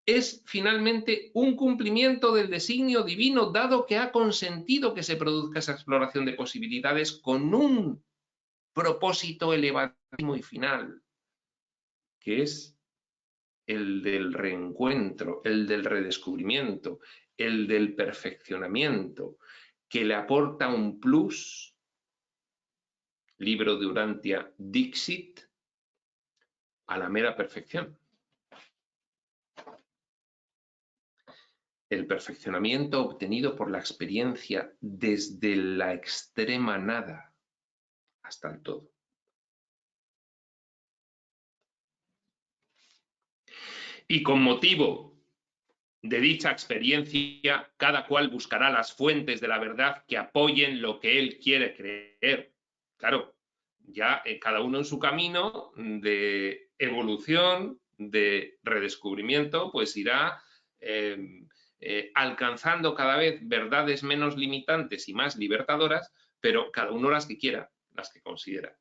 es finalmente un cumplimiento del designio divino, dado que ha consentido que se produzca esa exploración de posibilidades con un propósito elevadísimo y final, que es el del reencuentro, el del redescubrimiento, el del perfeccionamiento, que le aporta un plus, libro de Urantia Dixit, a la mera perfección. El perfeccionamiento obtenido por la experiencia desde la extrema nada hasta el todo. Y con motivo de dicha experiencia, cada cual buscará las fuentes de la verdad que apoyen lo que él quiere creer. Claro, ya cada uno en su camino de evolución, de redescubrimiento, pues irá alcanzando cada vez verdades menos limitantes y más libertadoras, pero cada uno las que quiera, las que considera.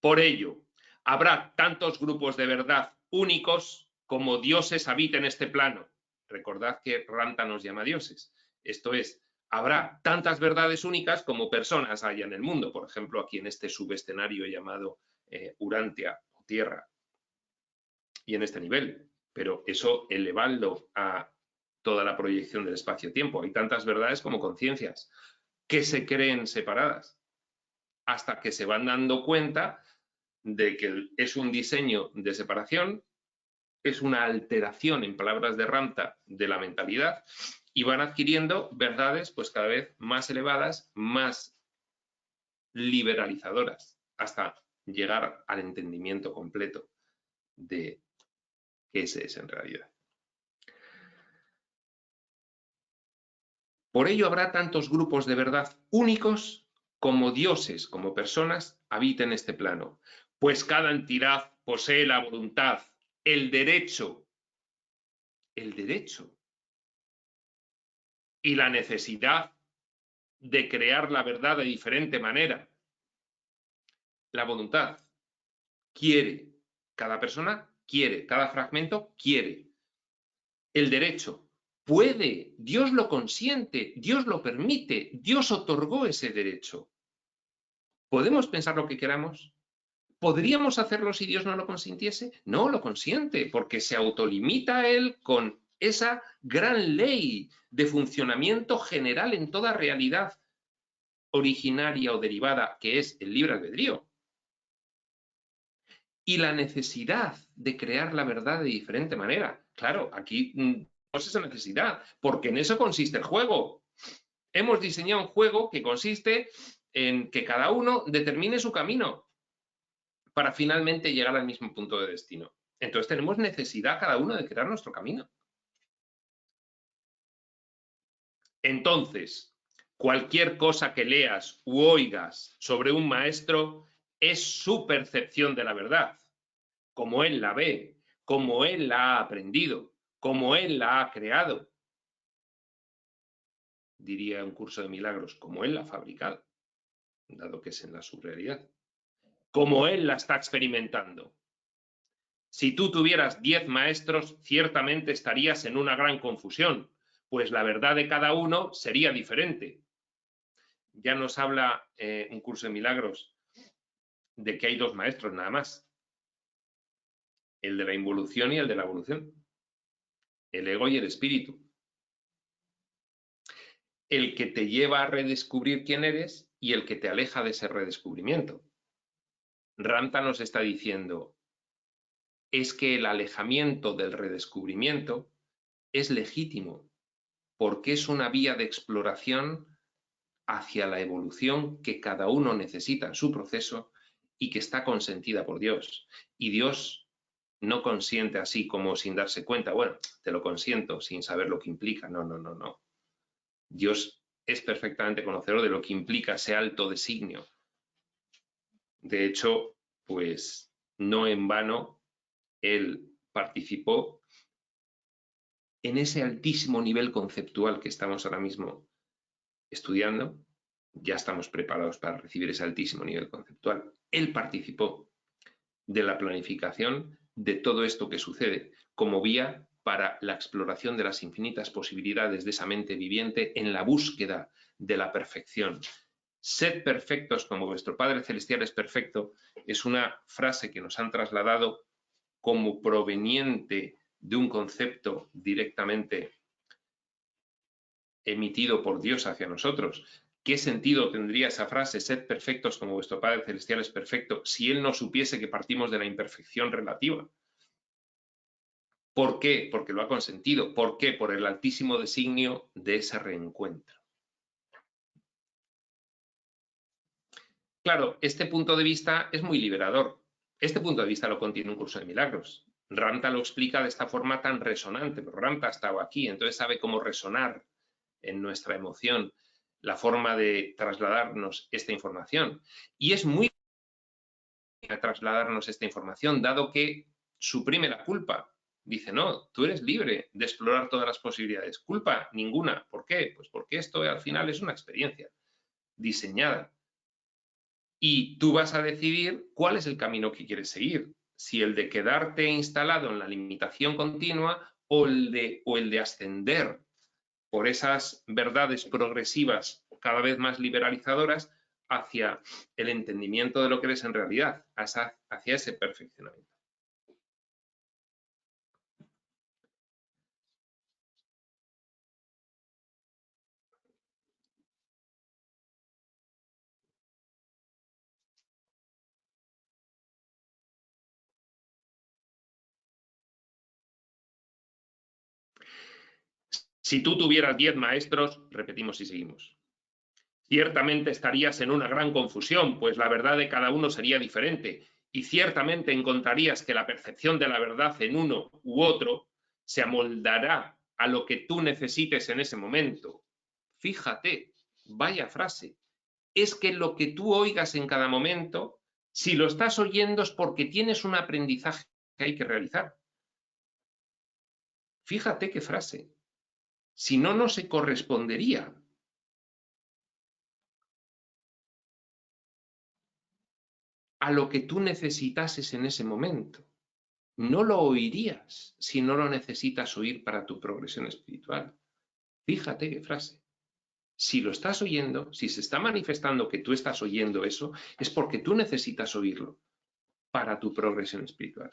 Por ello, habrá tantos grupos de verdad únicos como dioses habiten este plano. Recordad que Ranta nos llama dioses. Esto es, habrá tantas verdades únicas como personas haya en el mundo, por ejemplo, aquí en este subescenario llamado Urantia o Tierra, y en este nivel. Pero eso elevando a toda la proyección del espacio-tiempo. Hay tantas verdades como conciencias que se creen separadas hasta que se van dando cuenta de que es un diseño de separación, es una alteración, en palabras de Ranta, de la mentalidad, y van adquiriendo verdades pues cada vez más elevadas, más liberalizadoras, hasta llegar al entendimiento completo de qué ese es en realidad. Por ello habrá tantos grupos de verdad únicos como dioses, como personas, habiten este plano, pues cada entidad posee la voluntad, el derecho y la necesidad de crear la verdad de diferente manera. La voluntad quiere, cada persona quiere, cada fragmento quiere. El derecho puede, Dios lo consiente, Dios lo permite, Dios otorgó ese derecho. ¿Podemos pensar lo que queramos? ¿Podríamos hacerlo si Dios no lo consintiese? No, lo consiente, porque se autolimita Él con esa gran ley de funcionamiento general en toda realidad originaria o derivada, que es el libre albedrío. Y la necesidad de crear la verdad de diferente manera. Claro, aquí no es esa necesidad, porque en eso consiste el juego. Hemos diseñado un juego que consiste en que cada uno determine su camino para finalmente llegar al mismo punto de destino. Entonces tenemos necesidad cada uno de crear nuestro camino. Entonces, cualquier cosa que leas u oigas sobre un maestro es su percepción de la verdad, como él la ve, como él la ha aprendido, como él la ha creado. Diría un curso de milagros, como él la ha fabricado, dado que es en la subrealidad, como él la está experimentando. Si tú tuvieras 10 maestros, ciertamente estarías en una gran confusión, pues la verdad de cada uno sería diferente. Ya nos habla un curso de milagros de que hay 2 maestros nada más, el de la involución y el de la evolución, el ego y el espíritu. El que te lleva a redescubrir quién eres y el que te aleja de ese redescubrimiento. Ramta nos está diciendo, es que el alejamiento del redescubrimiento es legítimo, porque es una vía de exploración hacia la evolución que cada uno necesita en su proceso y que está consentida por Dios. Y Dios no consiente así como sin darse cuenta, bueno, te lo consiento sin saber lo que implica. No, no, no, no. Dios es perfectamente conocedor de lo que implica ese alto designio. De hecho, pues no en vano Él participó en ese altísimo nivel conceptual que estamos ahora mismo estudiando. Ya estamos preparados para recibir ese altísimo nivel conceptual. Él participó de la planificación de todo esto que sucede como vía para la exploración de las infinitas posibilidades de esa mente viviente en la búsqueda de la perfección. Sed perfectos como vuestro Padre Celestial es perfecto, es una frase que nos han trasladado como proveniente de un concepto directamente emitido por Dios hacia nosotros. ¿Qué sentido tendría esa frase, sed perfectos como vuestro Padre Celestial es perfecto, si Él no supiese que partimos de la imperfección relativa? ¿Por qué? Porque lo ha consentido. ¿Por qué? Por el altísimo designio de ese reencuentro. Claro, este punto de vista es muy liberador. Este punto de vista lo contiene un curso de milagros. Ramta lo explica de esta forma tan resonante, pero Ramta ha estado aquí, entonces sabe cómo resonar en nuestra emoción la forma de trasladarnos esta información. Y es muy trasladarnos esta información, dado que suprime la culpa. Dice, no, tú eres libre de explorar todas las posibilidades. Culpa ninguna. ¿Por qué? Pues porque esto al final es una experiencia diseñada. Y tú vas a decidir cuál es el camino que quieres seguir. Si el de quedarte instalado en la limitación continua o el de ascender por esas verdades progresivas cada vez más liberalizadoras hacia el entendimiento de lo que eres en realidad, hacia ese perfeccionamiento. Si tú tuvieras 10 maestros, repetimos y seguimos, ciertamente estarías en una gran confusión, pues la verdad de cada uno sería diferente, y ciertamente encontrarías que la percepción de la verdad en uno u otro se amoldará a lo que tú necesites en ese momento. Fíjate, vaya frase. Es que lo que tú oigas en cada momento, si lo estás oyendo es porque tienes un aprendizaje que hay que realizar. Fíjate qué frase. Si no, no se correspondería. A lo que tú necesitases en ese momento. No lo oirías si no lo necesitas oír para tu progresión espiritual. Fíjate qué frase. Si lo estás oyendo, si se está manifestando que tú estás oyendo eso, es porque tú necesitas oírlo para tu progresión espiritual.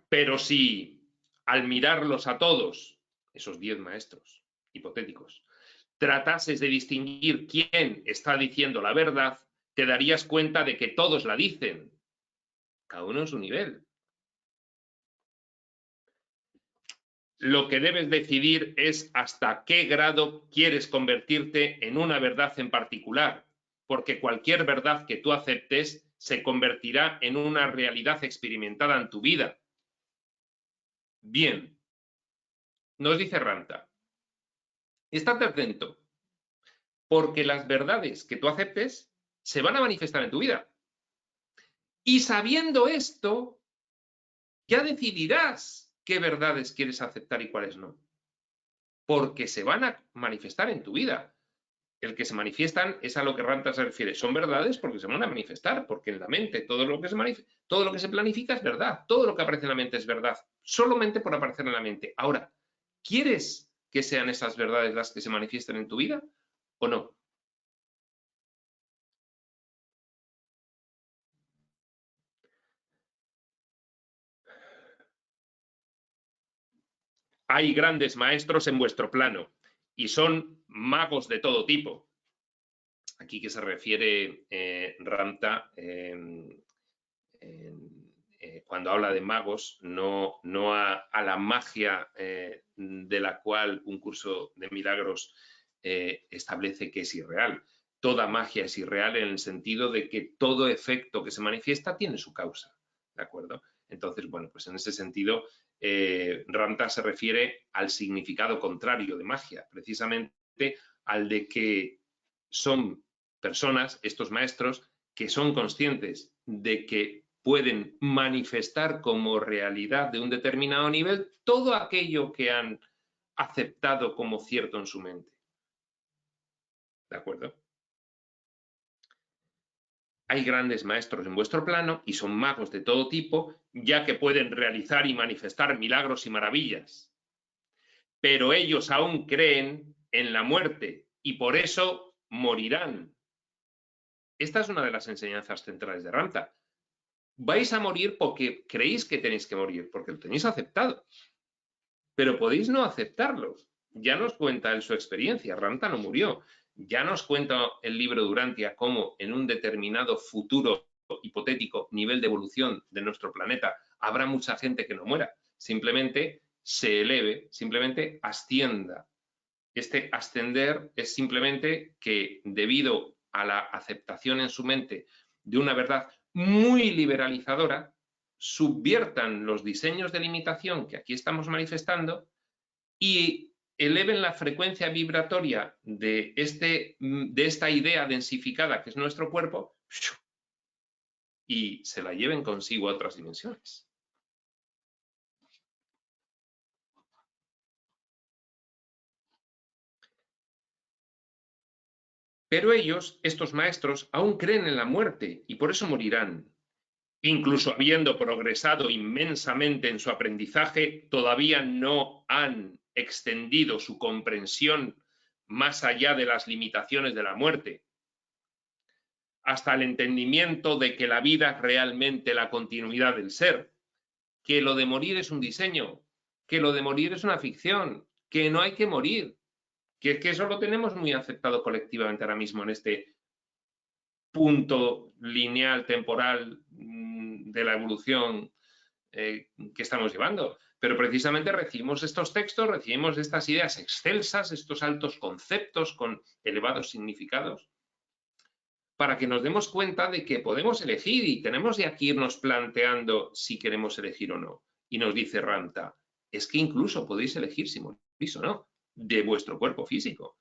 Pero si al mirarlos a todos, esos 10 maestros hipotéticos, tratases de distinguir quién está diciendo la verdad, te darías cuenta de que todos la dicen, cada uno en su nivel. Lo que debes decidir es hasta qué grado quieres convertirte en una verdad en particular, porque cualquier verdad que tú aceptes se convertirá en una realidad experimentada en tu vida. Bien, nos dice Ranta, estate atento, porque las verdades que tú aceptes se van a manifestar en tu vida. Y sabiendo esto, ya decidirás qué verdades quieres aceptar y cuáles no, porque se van a manifestar en tu vida. El que se manifiestan es a lo que Ranta se refiere. Son verdades porque se van a manifestar, porque en la mente todo lo que se planifica es verdad, todo lo que aparece en la mente es verdad, solamente por aparecer en la mente. Ahora, ¿quieres que sean esas verdades las que se manifiesten en tu vida o no? Hay grandes maestros en vuestro plano y son magos de todo tipo. Aquí que se refiere Ranta cuando habla de magos, no a la magia de la cual un curso de milagros establece que es irreal. Toda magia es irreal en el sentido de que todo efecto que se manifiesta tiene su causa, ¿de acuerdo? Entonces, bueno, pues en ese sentido, Ranta se refiere al significado contrario de magia, precisamente al de que son personas, estos maestros, que son conscientes de que pueden manifestar como realidad de un determinado nivel todo aquello que han aceptado como cierto en su mente. ¿De acuerdo? Hay grandes maestros en vuestro plano y son magos de todo tipo, ya que pueden realizar y manifestar milagros y maravillas. Pero ellos aún creen en la muerte y por eso morirán. Esta es una de las enseñanzas centrales de Ranta. Vais a morir porque creéis que tenéis que morir, porque lo tenéis aceptado. Pero podéis no aceptarlo. Ya nos cuenta en su experiencia, Ranta no murió. Ya nos cuenta el libro Durantia cómo en un determinado futuro hipotético nivel de evolución de nuestro planeta habrá mucha gente que no muera. Simplemente se eleve, simplemente ascienda. Este ascender es simplemente que debido a la aceptación en su mente de una verdad muy liberalizadora, subviertan los diseños de limitación que aquí estamos manifestando y eleven la frecuencia vibratoria de esta idea densificada que es nuestro cuerpo y se la lleven consigo a otras dimensiones. Pero ellos, estos maestros, aún creen en la muerte y por eso morirán. Incluso habiendo progresado inmensamente en su aprendizaje, todavía no han extendido su comprensión más allá de las limitaciones de la muerte, hasta el entendimiento de que la vida es realmente la continuidad del ser, que lo de morir es un diseño, que lo de morir es una ficción, que no hay que morir, que es que eso lo tenemos muy aceptado colectivamente ahora mismo en este punto lineal, temporal de la evolución que estamos llevando. Pero precisamente recibimos estos textos, recibimos estas ideas excelsas, estos altos conceptos con elevados significados, para que nos demos cuenta de que podemos elegir y tenemos de aquí irnos planteando si queremos elegir o no. Y nos dice Ranta, es que incluso podéis elegir si morís o no. de vuestro cuerpo físico.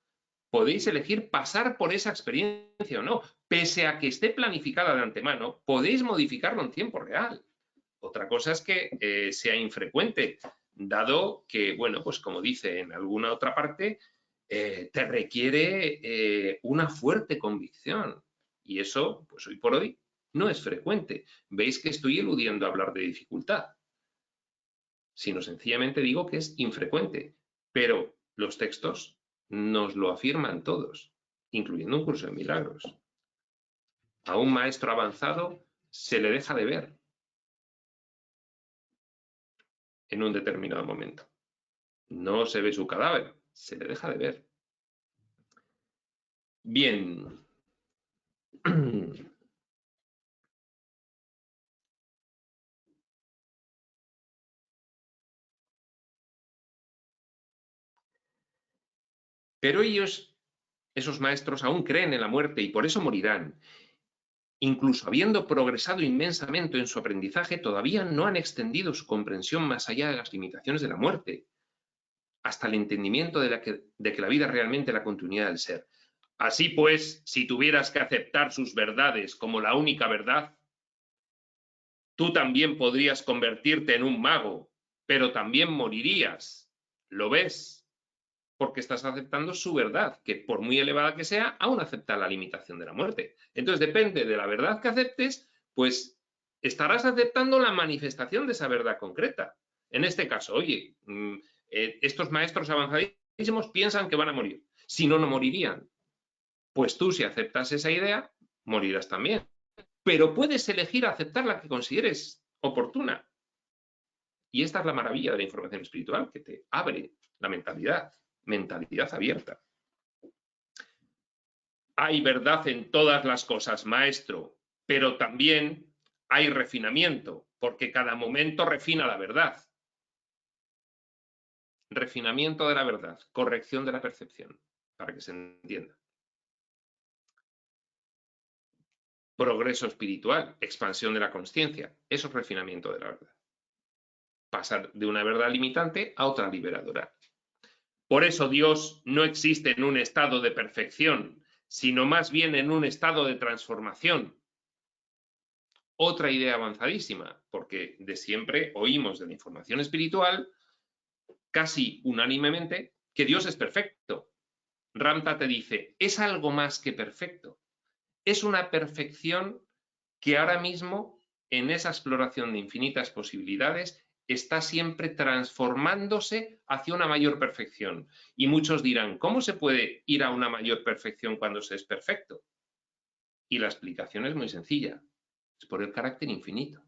Podéis elegir pasar por esa experiencia o no. Pese a que esté planificada de antemano, podéis modificarlo en tiempo real. Otra cosa es que sea infrecuente, dado que, bueno, pues como dice en alguna otra parte, te requiere una fuerte convicción. Y eso, pues hoy por hoy, no es frecuente. Veis que estoy eludiendo hablar de dificultad, sino sencillamente digo que es infrecuente. Pero los textos nos lo afirman todos, incluyendo un curso de milagros. A un maestro avanzado se le deja de ver en un determinado momento. No se ve su cadáver, se le deja de ver. Bien. Pero ellos, esos maestros, aún creen en la muerte y por eso morirán. Incluso habiendo progresado inmensamente en su aprendizaje, todavía no han extendido su comprensión más allá de las limitaciones de la muerte, hasta el entendimiento de que la vida es realmente la continuidad del ser. Así pues, si tuvieras que aceptar sus verdades como la única verdad, tú también podrías convertirte en un mago, pero también morirías. ¿Lo ves? Porque estás aceptando su verdad, que por muy elevada que sea, aún acepta la limitación de la muerte. Entonces, depende de la verdad que aceptes, pues estarás aceptando la manifestación de esa verdad concreta. En este caso, oye, estos maestros avanzadísimos piensan que van a morir. Si no, no morirían. Pues tú, si aceptas esa idea, morirás también. Pero puedes elegir aceptar la que consideres oportuna. Y esta es la maravilla de la información espiritual, que te abre la mentalidad abierta. Hay verdad en todas las cosas, maestro, pero también hay refinamiento, porque cada momento refina la verdad. Refinamiento de la verdad, corrección de la percepción, para que se entienda. Progreso espiritual, expansión de la consciencia, eso es refinamiento de la verdad. Pasar de una verdad limitante a otra liberadora. Por eso Dios no existe en un estado de perfección, sino más bien en un estado de transformación. Otra idea avanzadísima, porque de siempre oímos de la información espiritual, casi unánimemente, que Dios es perfecto. Ramta te dice, es algo más que perfecto. Es una perfección que ahora mismo, en esa exploración de infinitas posibilidades, está siempre transformándose hacia una mayor perfección. Y muchos dirán, ¿cómo se puede ir a una mayor perfección cuando se es perfecto? Y la explicación es muy sencilla, es por el carácter infinito.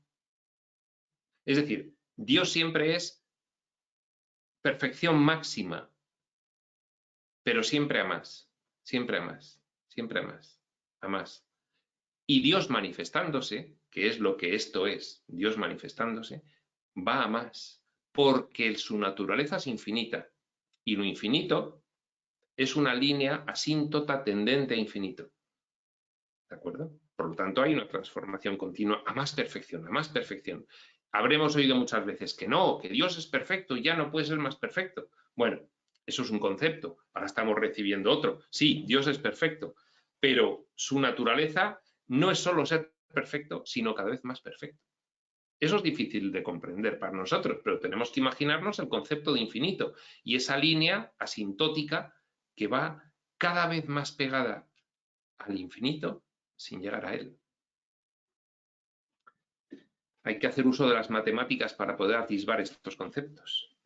Es decir, Dios siempre es perfección máxima, pero siempre a más, siempre a más, siempre a más, a más. Y Dios manifestándose, que es lo que esto es, Dios manifestándose, va a más, porque su naturaleza es infinita, y lo infinito es una línea asíntota tendente a infinito. ¿De acuerdo? Por lo tanto, hay una transformación continua a más perfección, a más perfección. Habremos oído muchas veces que no, que Dios es perfecto y ya no puede ser más perfecto. Bueno, eso es un concepto. Ahora estamos recibiendo otro. Sí, Dios es perfecto, pero su naturaleza no es solo ser perfecto, sino cada vez más perfecto. Eso es difícil de comprender para nosotros, pero tenemos que imaginarnos el concepto de infinito y esa línea asintótica que va cada vez más pegada al infinito sin llegar a él. Hay que hacer uso de las matemáticas para poder atisbar estos conceptos.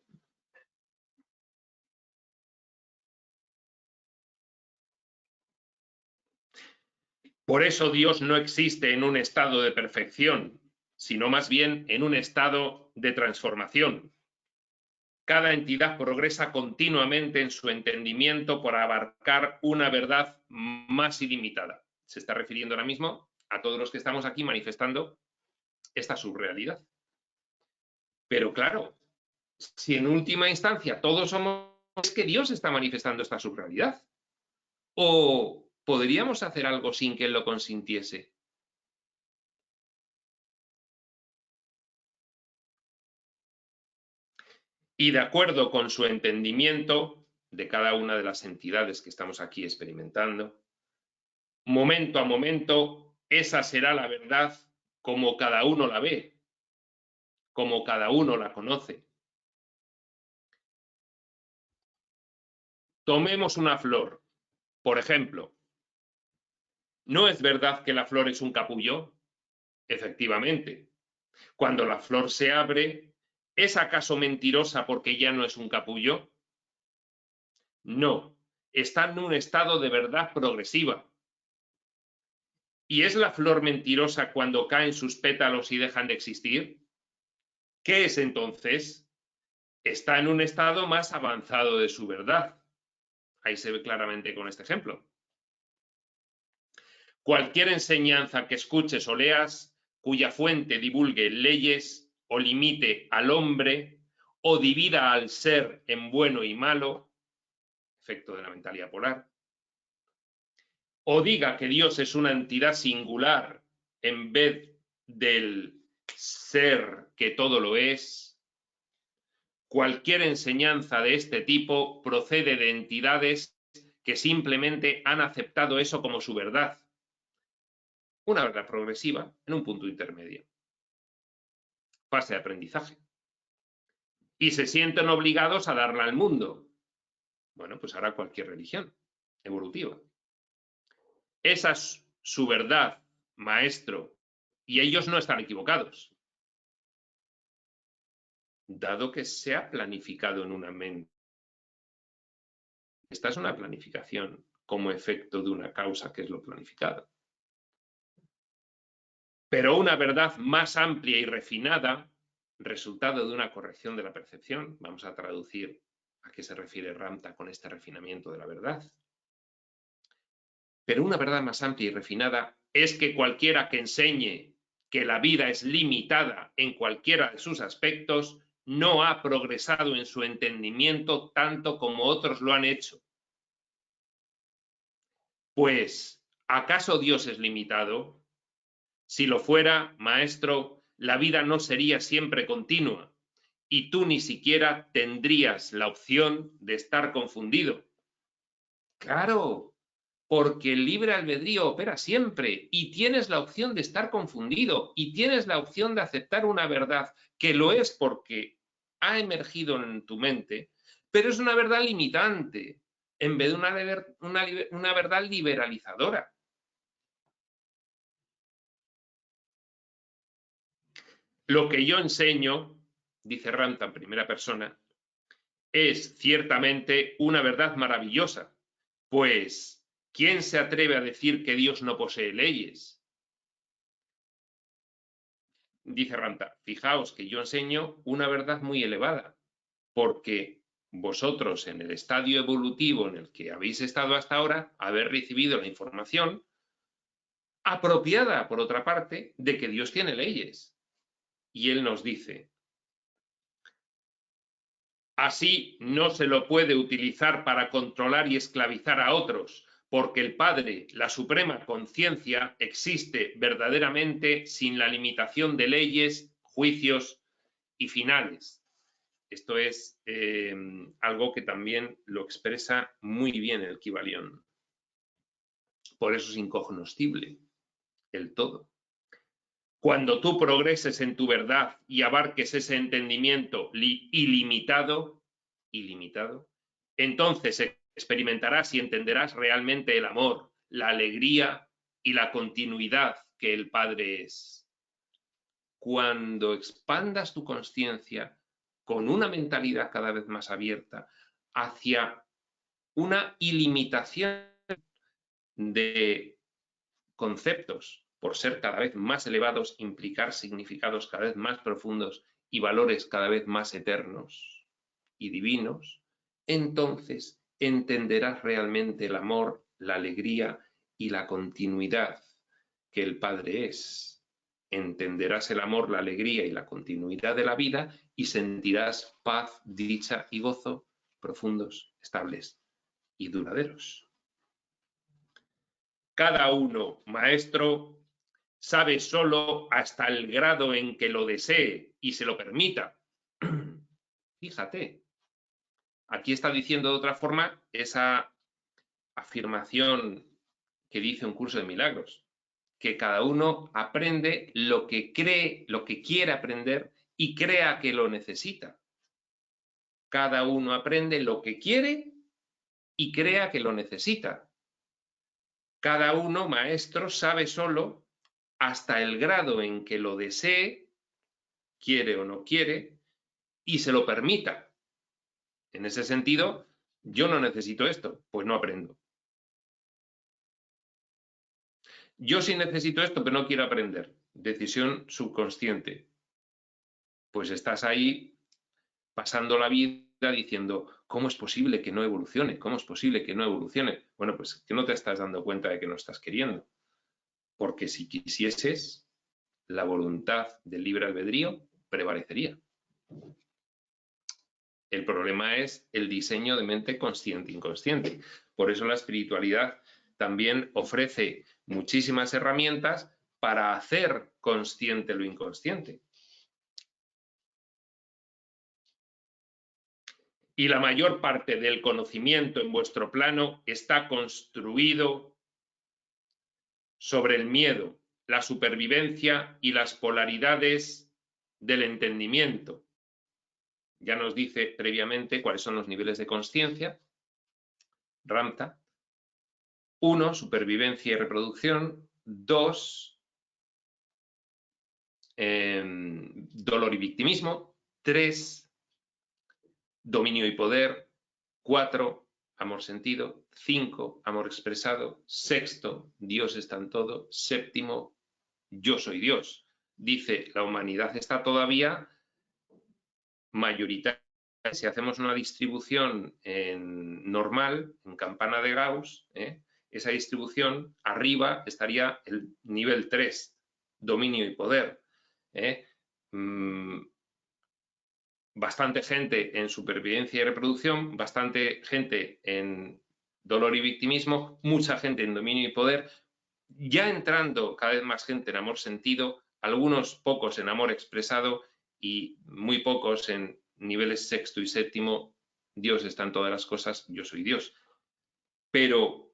Por eso Dios no existe en un estado de perfección, sino más bien en un estado de transformación. Cada entidad progresa continuamente en su entendimiento por abarcar una verdad más ilimitada. Se está refiriendo ahora mismo a todos los que estamos aquí manifestando esta subrealidad. Pero claro, si en última instancia todos somos, es que Dios está manifestando esta subrealidad. ¿O podríamos hacer algo sin que Él lo consintiese? Y de acuerdo con su entendimiento, de cada una de las entidades que estamos aquí experimentando. Momento a momento, esa será la verdad como cada uno la ve, como cada uno la conoce. Tomemos una flor, por ejemplo. ¿No es verdad que la flor es un capullo? Efectivamente. Cuando la flor se abre, ¿es acaso mentirosa porque ya no es un capullo? No, está en un estado de verdad progresiva. ¿Y es la flor mentirosa cuando caen sus pétalos y dejan de existir? ¿Qué es entonces? Está en un estado más avanzado de su verdad. Ahí se ve claramente con este ejemplo. Cualquier enseñanza que escuches o leas, cuya fuente divulgue leyes o limite al hombre o divida al ser en bueno y malo, efecto de la mentalidad polar, o diga que Dios es una entidad singular en vez del ser que todo lo es, cualquier enseñanza de este tipo procede de entidades que simplemente han aceptado eso como su verdad. Una verdad progresiva en un punto intermedio. Fase de aprendizaje. Y se sienten obligados a darla al mundo. Bueno, pues hará cualquier religión evolutiva. Esa es su verdad, maestro, y ellos no están equivocados, dado que se ha planificado en una mente. Esta es una planificación como efecto de una causa que es lo planificado. Pero una verdad más amplia y refinada, resultado de una corrección de la percepción, vamos a traducir a qué se refiere Ramtha con este refinamiento de la verdad. Pero una verdad más amplia y refinada es que cualquiera que enseñe que la vida es limitada en cualquiera de sus aspectos no ha progresado en su entendimiento tanto como otros lo han hecho. Pues, ¿acaso Dios es limitado? Si lo fuera, maestro, la vida no sería siempre continua y tú ni siquiera tendrías la opción de estar confundido. Claro, porque el libre albedrío opera siempre y tienes la opción de estar confundido y tienes la opción de aceptar una verdad que lo es porque ha emergido en tu mente, pero es una verdad limitante en vez de una verdad liberalizadora. Lo que yo enseño, dice Ramtha en primera persona, es ciertamente una verdad maravillosa, pues ¿quién se atreve a decir que Dios no posee leyes? Dice Ramtha, fijaos que yo enseño una verdad muy elevada, porque vosotros en el estadio evolutivo en el que habéis estado hasta ahora, habéis recibido la información apropiada, por otra parte, de que Dios tiene leyes. Y Él nos dice, así no se lo puede utilizar para controlar y esclavizar a otros, porque el Padre, la suprema conciencia, existe verdaderamente sin la limitación de leyes, juicios y finales. Esto es algo que también lo expresa muy bien el Kybalión. Por eso es incognoscible el todo. Cuando tú progreses en tu verdad y abarques ese entendimiento ilimitado, entonces experimentarás y entenderás realmente el amor, la alegría y la continuidad que el Padre es. Cuando expandas tu conciencia con una mentalidad cada vez más abierta hacia una ilimitación de conceptos, por ser cada vez más elevados, implicar significados cada vez más profundos y valores cada vez más eternos y divinos, entonces entenderás realmente el amor, la alegría y la continuidad que el Padre es. Entenderás el amor, la alegría y la continuidad de la vida y sentirás paz, dicha y gozo profundos, estables y duraderos. Cada uno, maestro, sabe solo hasta el grado en que lo desee y se lo permita. Fíjate, Aquí está diciendo de otra forma esa afirmación que dice un curso de milagros, que cada uno aprende lo que cree, lo que quiere aprender y crea que lo necesita. Cada uno aprende lo que quiere y crea que lo necesita. Cada uno, maestro, sabe solo hasta el grado en que lo desee, quiere o no quiere, y se lo permita. En ese sentido, yo no necesito esto, pues no aprendo. Yo sí necesito esto, pero no quiero aprender. Decisión subconsciente. Pues estás ahí pasando la vida diciendo, ¿cómo es posible que no evolucione? ¿Cómo es posible que no evolucione? Bueno, pues que no te estás dando cuenta de que no estás queriendo. Porque si quisieses, la voluntad del libre albedrío prevalecería. El problema es el diseño de mente consciente-inconsciente. Por eso la espiritualidad también ofrece muchísimas herramientas para hacer consciente lo inconsciente. Y la mayor parte del conocimiento en vuestro plano está construido sobre el miedo, la supervivencia y las polaridades del entendimiento. Ya nos dice previamente cuáles son los niveles de consciencia, Ramtha. 1, supervivencia y reproducción. 2, dolor y victimismo. 3, dominio y poder. 4, amor sentido. 5, amor expresado. 6, Dios está en todo. 7, yo soy Dios. Dice, la humanidad está todavía mayoritaria. Si hacemos una distribución normal, en campana de Gauss, esa distribución, arriba estaría el nivel 3, dominio y poder. Bastante gente en supervivencia y reproducción, bastante gente en dolor y victimismo, mucha gente en dominio y poder, ya entrando cada vez más gente en amor sentido, algunos pocos en amor expresado y muy pocos en niveles 6 y 7, Dios está en todas las cosas, yo soy Dios. Pero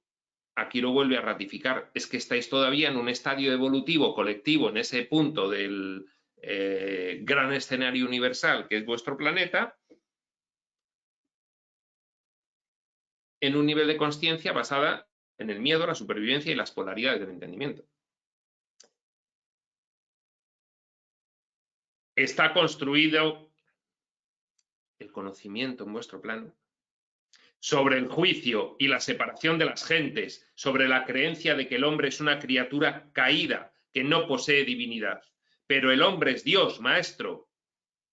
aquí lo vuelve a ratificar, es que estáis todavía en un estadio evolutivo colectivo, en ese punto del gran escenario universal que es vuestro planeta, en un nivel de consciencia basada en el miedo, la supervivencia y las polaridades del entendimiento. Está construido el conocimiento en vuestro plano sobre el juicio y la separación de las gentes, sobre la creencia de que el hombre es una criatura caída, que no posee divinidad. Pero el hombre es Dios, maestro.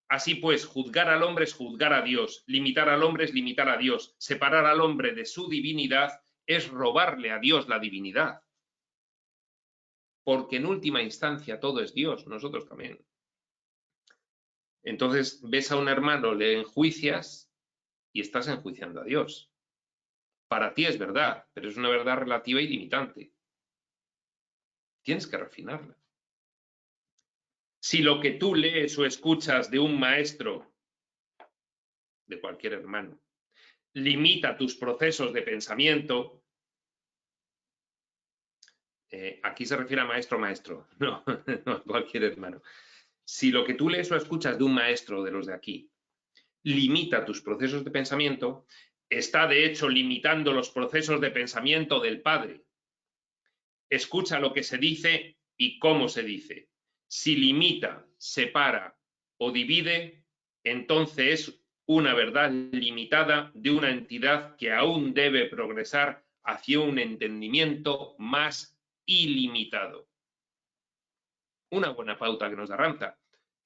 Así pues, juzgar al hombre es juzgar a Dios, limitar al hombre es limitar a Dios, separar al hombre de su divinidad es robarle a Dios la divinidad. Porque en última instancia todo es Dios, nosotros también. Entonces ves a un hermano, le enjuicias y estás enjuiciando a Dios. Para ti es verdad, pero es una verdad relativa y limitante. Tienes que refinarla. Si lo que tú lees o escuchas de un maestro, de cualquier hermano, limita tus procesos de pensamiento, aquí se refiere a maestro, no, no, cualquier hermano. Si lo que tú lees o escuchas de un maestro de los de aquí limita tus procesos de pensamiento, está de hecho limitando los procesos de pensamiento del Padre. Escucha lo que se dice y cómo se dice. Si limita, separa o divide, entonces es una verdad limitada de una entidad que aún debe progresar hacia un entendimiento más ilimitado. Una buena pauta que nos da Ramtha.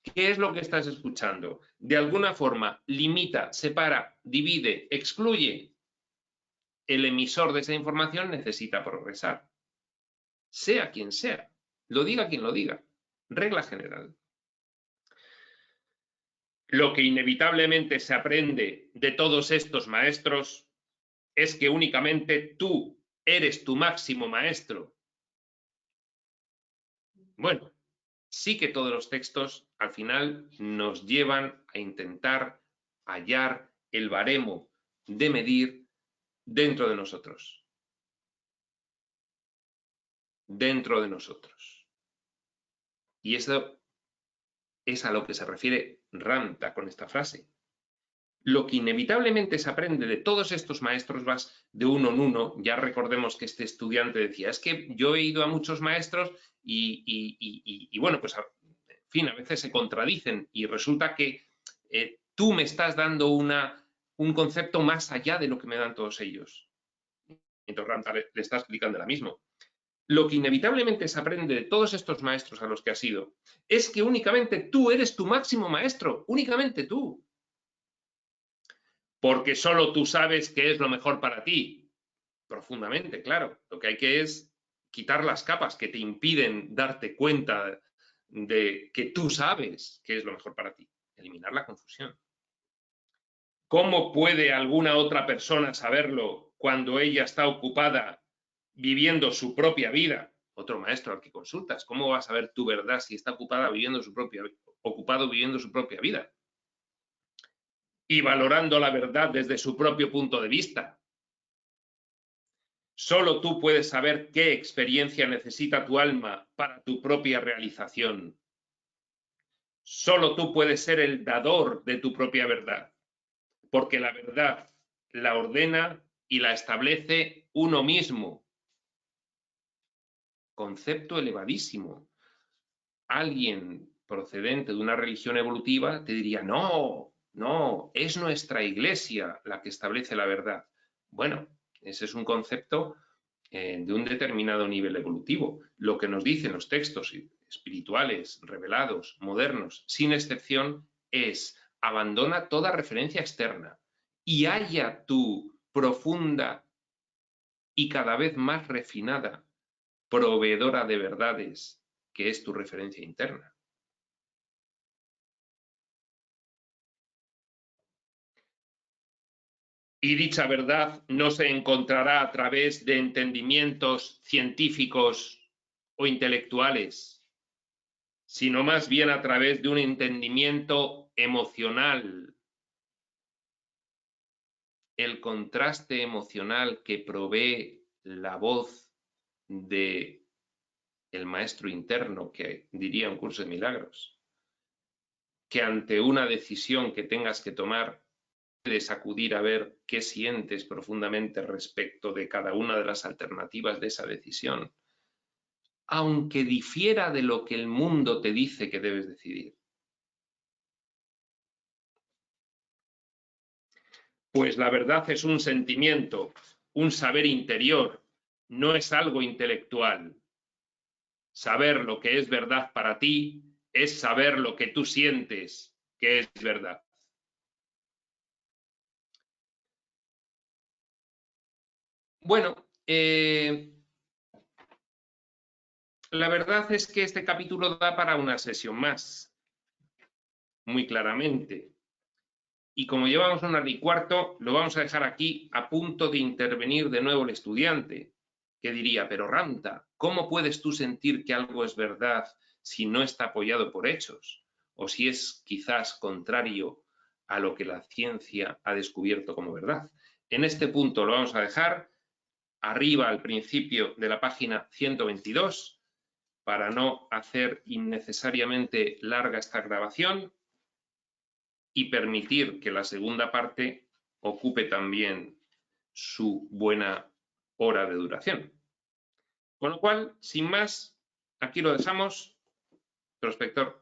¿Qué es lo que estás escuchando? De alguna forma limita, separa, divide, excluye. El emisor de esa información necesita progresar. Sea quien sea, lo diga quien lo diga. Regla general. Lo que inevitablemente se aprende de todos estos maestros es que únicamente tú eres tu máximo maestro. Bueno, sí que todos los textos al final nos llevan a intentar hallar el baremo de medir dentro de nosotros. Dentro de nosotros. Y eso es a lo que se refiere Ramta con esta frase. Lo que inevitablemente se aprende de todos estos maestros vas de uno en uno. Ya recordemos que este estudiante decía, es que yo he ido a muchos maestros y bueno, pues en fin, a veces se contradicen y resulta que tú me estás dando un concepto más allá de lo que me dan todos ellos. Entonces Ramta le está explicando la misma. Lo que inevitablemente se aprende de todos estos maestros a los que has ido es que únicamente tú eres tu máximo maestro, únicamente tú. Porque solo tú sabes qué es lo mejor para ti. Profundamente, claro. Lo que hay que es quitar las capas que te impiden darte cuenta de que tú sabes qué es lo mejor para ti. Eliminar la confusión. ¿Cómo puede alguna otra persona saberlo cuando ella está ocupada viviendo su propia vida? Otro maestro al que consultas. ¿Cómo va a saber tu verdad si está ocupado viviendo su propia vida? Y valorando la verdad desde su propio punto de vista. Solo tú puedes saber qué experiencia necesita tu alma para tu propia realización. Solo tú puedes ser el dador de tu propia verdad, porque la verdad la ordena y la establece uno mismo. Concepto elevadísimo. Alguien procedente de una religión evolutiva te diría, no, es nuestra iglesia la que establece la verdad. Bueno, ese es un concepto de un determinado nivel evolutivo. Lo que nos dicen los textos espirituales, revelados, modernos, sin excepción, es abandona toda referencia externa y halla tu profunda y cada vez más refinada proveedora de verdades, que es tu referencia interna. Y dicha verdad no se encontrará a través de entendimientos científicos o intelectuales, sino más bien a través de un entendimiento emocional. El contraste emocional que provee la voz de el maestro interno, que diría un curso de milagros, que ante una decisión que tengas que tomar puedes acudir a ver qué sientes profundamente respecto de cada una de las alternativas de esa decisión, aunque difiera de lo que el mundo te dice que debes decidir. Pues la verdad es un sentimiento, un saber interior, no es algo intelectual. Saber lo que es verdad para ti es saber lo que tú sientes que es verdad. Bueno, la verdad es que este capítulo da para una sesión más, muy claramente. Y como llevamos 1 hora y cuarto, lo vamos a dejar aquí a punto de intervenir de nuevo el estudiante, que diría, pero Ramta, ¿cómo puedes tú sentir que algo es verdad si no está apoyado por hechos? O si es quizás contrario a lo que la ciencia ha descubierto como verdad. En este punto lo vamos a dejar arriba al principio de la página 122 para no hacer innecesariamente larga esta grabación y permitir que la segunda parte ocupe también su buena hora de duración. Con lo cual, sin más, aquí lo dejamos. Prospector.